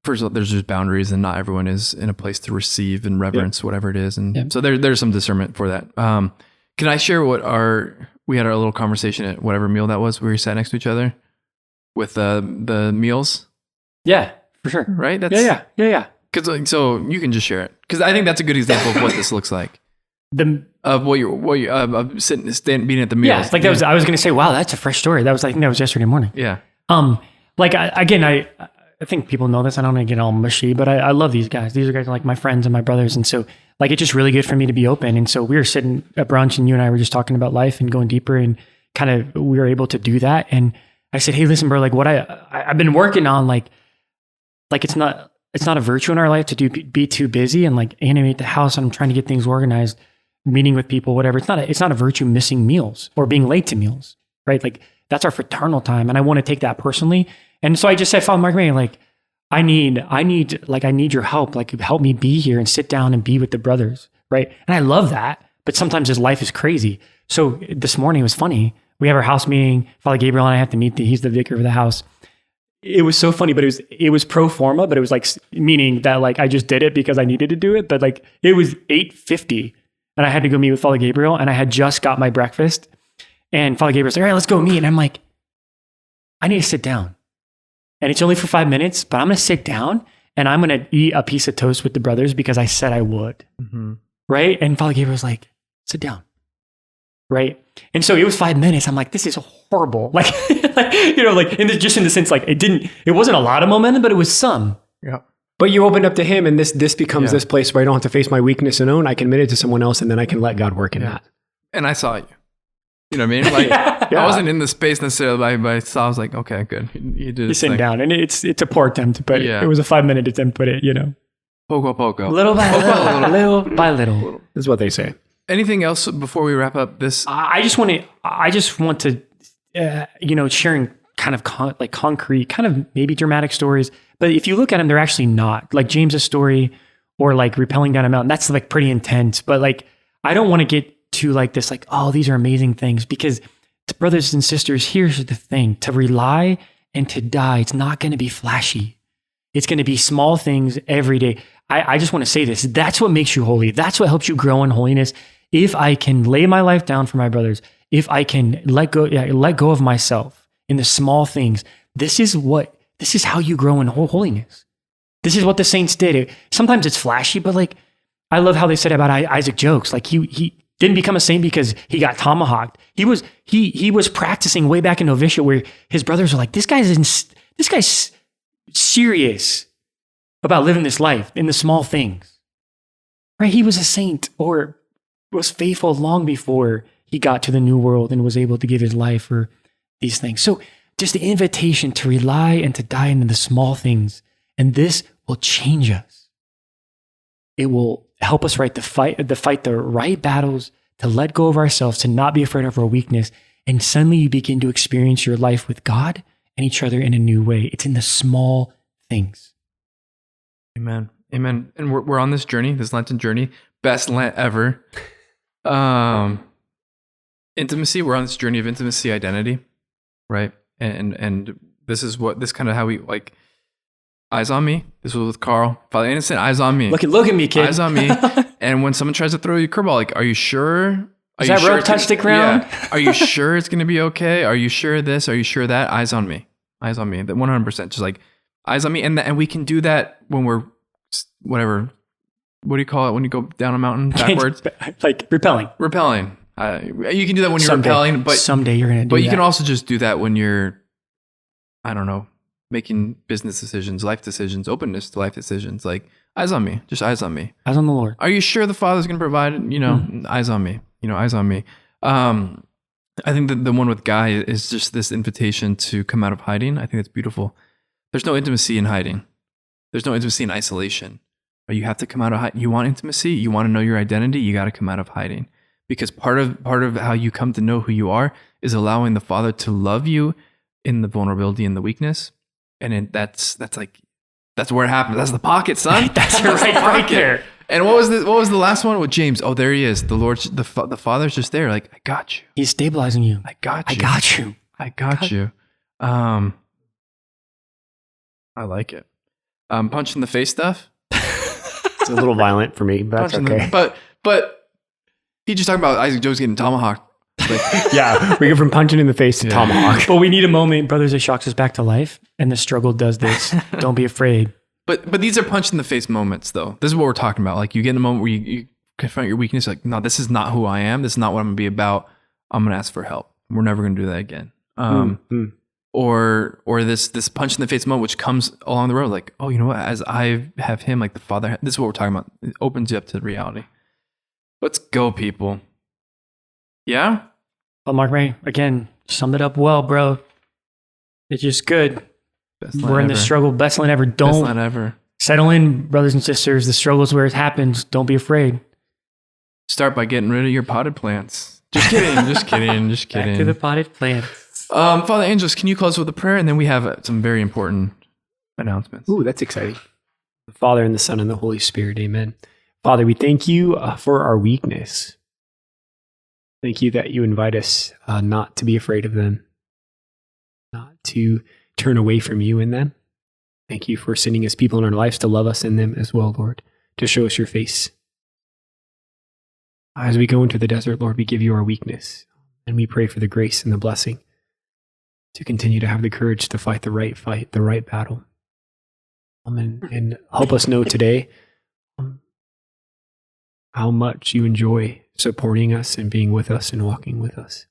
first of all, there's just boundaries, and not everyone is in a place to receive and reverence whatever it is, and so there's some discernment for that. Can I share we had our little conversation at whatever meal that was, where we sat next to each other with the meals? Yeah, for sure. Right? Yeah. Because so you can just share it, because I think that's a good example of what this looks like. Of what you're being at the meals. Yeah, like that was. I was going to say, wow, that's a fresh story. I think that was yesterday morning. Yeah. I think people know this. I don't want to get all mushy, but I love these guys. These are guys like my friends and my brothers, and so like it's just really good for me to be open. And so we were sitting at brunch, and you and I were just talking about life and going deeper, and kind of we were able to do that. And I said, hey, listen, bro, like what I've been working on, like it's not a virtue in our life to be too busy and like animate the house, and I'm trying to get things organized, meeting with people, whatever. It's not a virtue missing meals or being late to meals, right? Like that's our fraternal time, and I want to take that personally. And so I just said, Father Mark, like I need your help. Like help me be here and sit down and be with the brothers, right? And I love that, but sometimes his life is crazy. So this morning it was funny. We have our house meeting. Father Gabriel and I have to meet. He's the vicar of the house. It was so funny, but it was pro forma, but it was like meaning that like I just did it because I needed to do it. But like it was 8:50. And I had to go meet with Father Gabriel, and I had just got my breakfast. And Father Gabriel's like, all right, let's go meet. And I'm like, I need to sit down. And it's only for 5 minutes, but I'm going to sit down and I'm going to eat a piece of toast with the brothers because I said I would. Mm-hmm. It. And Father Gabriel was like, sit down. Right. And so it was 5 minutes. I'm like, this is horrible. Like, just in the sense, like it wasn't a lot of momentum, but it was some. Yeah. But you opened up to him, and this becomes this place where I don't have to face my weakness and own. I can admit it to someone else, and then I can let God work in that. And I saw you. You know what I mean? Like I wasn't in the space necessarily, but I saw. I was like, okay, good. You did. You're sitting down, and it's a poor attempt, but it was a 5-minute attempt. But poco, little by little. This is what they say. Anything else before we wrap up this? I just want to, sharing kind of concrete, kind of maybe dramatic stories. But if you look at them, they're actually not. Like James's story or like rappelling down a mountain, that's like pretty intense. But like, I don't want to get to like this, like, oh, these are amazing things, because brothers and sisters, here's the thing: to rely and to die, it's not going to be flashy. It's going to be small things every day. I just want to say this. That's what makes you holy. That's what helps you grow in holiness. If I can lay my life down for my brothers, if I can let go of myself in the small things, this is how you grow in holiness. This is what the saints did. Sometimes it's flashy, but like, I love how they said about Isaac Jokes. Like he didn't become a saint because he got tomahawked. He was practicing way back in novitiate, where his brothers are like, this guy's serious about living this life in the small things, right? He was a saint, or was faithful long before he got to the new world and was able to give his life for these things. So just the invitation to rely and to die in the small things, and this will change us. It will help us fight the right battles, to let go of ourselves, to not be afraid of our weakness. And suddenly you begin to experience your life with God and each other in a new way. It's in the small things. Amen. Amen. And we're on this journey, this Lenten journey, best Lent ever. Intimacy. We're on this journey of intimacy, identity, right? And this kind of how we like. Eyes on me. This was with Carl. Father Innocent, eyes on me. Look at me, kid. Eyes on me. And when someone tries to throw you a curveball, like, are you sure? Does that rope touch the ground? Yeah. Are you sure it's going to be okay? Are you sure this? Are you sure that? Eyes on me. Eyes on me. 100%. Just like eyes on me. And we can do that when we're whatever. What do you call it when you go down a mountain backwards? Like repelling. Repelling. You can do that when you're repelling, but someday you're going to do that. But you can also just do that when you're, I don't know, making business decisions, life decisions, openness to life decisions. Like eyes on me, just eyes on me. Eyes on the Lord. Are you sure the Father's going to provide? Eyes on me. Eyes on me. I think that the one with Guy is just this invitation to come out of hiding. I think that's beautiful. There's no intimacy in hiding. There's no intimacy in isolation. But you have to come out of hiding. You want intimacy? You want to know your identity? You got to come out of hiding. Because part of how you come to know who you are is allowing the Father to love you in the vulnerability and the weakness. And that's where it happens. That's the pocket, son. That's right there. And what was the last one with James? Oh, there he is. The Lord, the Father's just there. Like, I got you. He's stabilizing you. I got you. I got you. I like it. Punch in the face stuff. It's a little violent for me, but that's okay. But he just talking about Isaac Joe's getting tomahawked. Like, yeah, we go from punching in the face to tomahawk. But we need a moment, brothers, that shocks us back to life, and the struggle does this. Don't be afraid. But these are punch in the face moments, though. This is what we're talking about. Like you get in the moment where you confront your weakness. Like, no, this is not who I am. This is not what I'm gonna be about. I'm gonna ask for help. We're never gonna do that again. Or this punch in the face moment, which comes along the road. Like, oh, you know what? As I have him, like the Father. This is what we're talking about. It opens you up to reality. Let's go, people. Yeah. Well, Mark Ray, again, summed it up well, bro. It's just good. We're in this struggle. Best Lent ever. Don't Best Lent ever. Settle in, brothers and sisters. The struggle's where it happens. Don't be afraid. Start by getting rid of your potted plants. Just kidding. Just kidding. Back to the potted plants. Father Angelus, can you close with a prayer? And then we have some very important announcements. Ooh, that's exciting. The Father and the Son and the Holy Spirit. Amen. Father, we thank you for our weakness. Thank you that you invite us not to be afraid of them, not to turn away from you in them. Thank you for sending us people in our lives to love us in them as well, Lord, to show us your face. As we go into the desert, Lord, we give you our weakness, and we pray for the grace and the blessing to continue to have the courage to fight the right battle. And help us know today how much you enjoy supporting us and being with us and walking with us.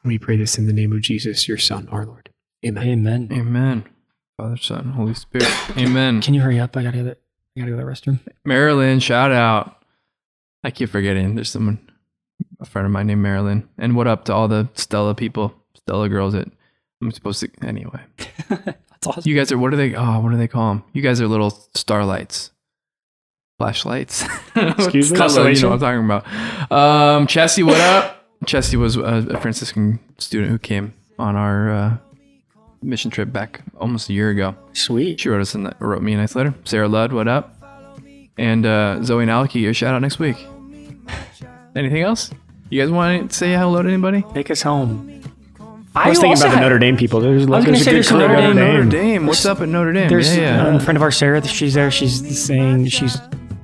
We pray this in the name of Jesus, your Son, our Lord. Amen. Amen. Amen. Father, Son, Holy Spirit. Amen. Can you hurry up? I gotta go to the restroom. Marilyn, shout out. I keep forgetting. There's a friend of mine named Marilyn. And what up to all the Stella people, Stella girls that I'm supposed to, anyway. That's awesome. You guys are, what do they call them? You guys are little starlights. Flashlights. Excuse me? Stella, you know what I'm talking about. Chessie, what up? Chessie was a Franciscan student who came on our mission trip back almost a year ago. Sweet. She wrote me a nice letter. Sarah Ludd, what up? And Zoe and Aleki, a shout out next week. Anything else? You guys want to say hello to anybody? Take us home. I was thinking about the Notre Dame people. There's a good Notre Dame. What's up at Notre Dame? There's a friend of ours, Sarah. She's there. She's saying she's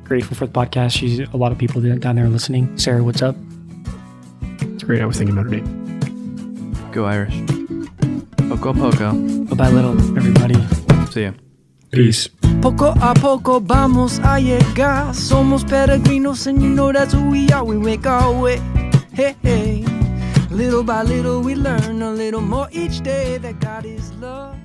grateful for the podcast. A lot of people down there listening. Sarah, what's up? It's great. I was thinking Notre Dame. Go Irish. Poco poco. Bye-bye, little everybody. See ya. Peace. Poco a poco vamos a llegar. Somos peregrinos and you know that's who we are. We make our way. Hey, hey. Little by little we learn a little more each day that God is love.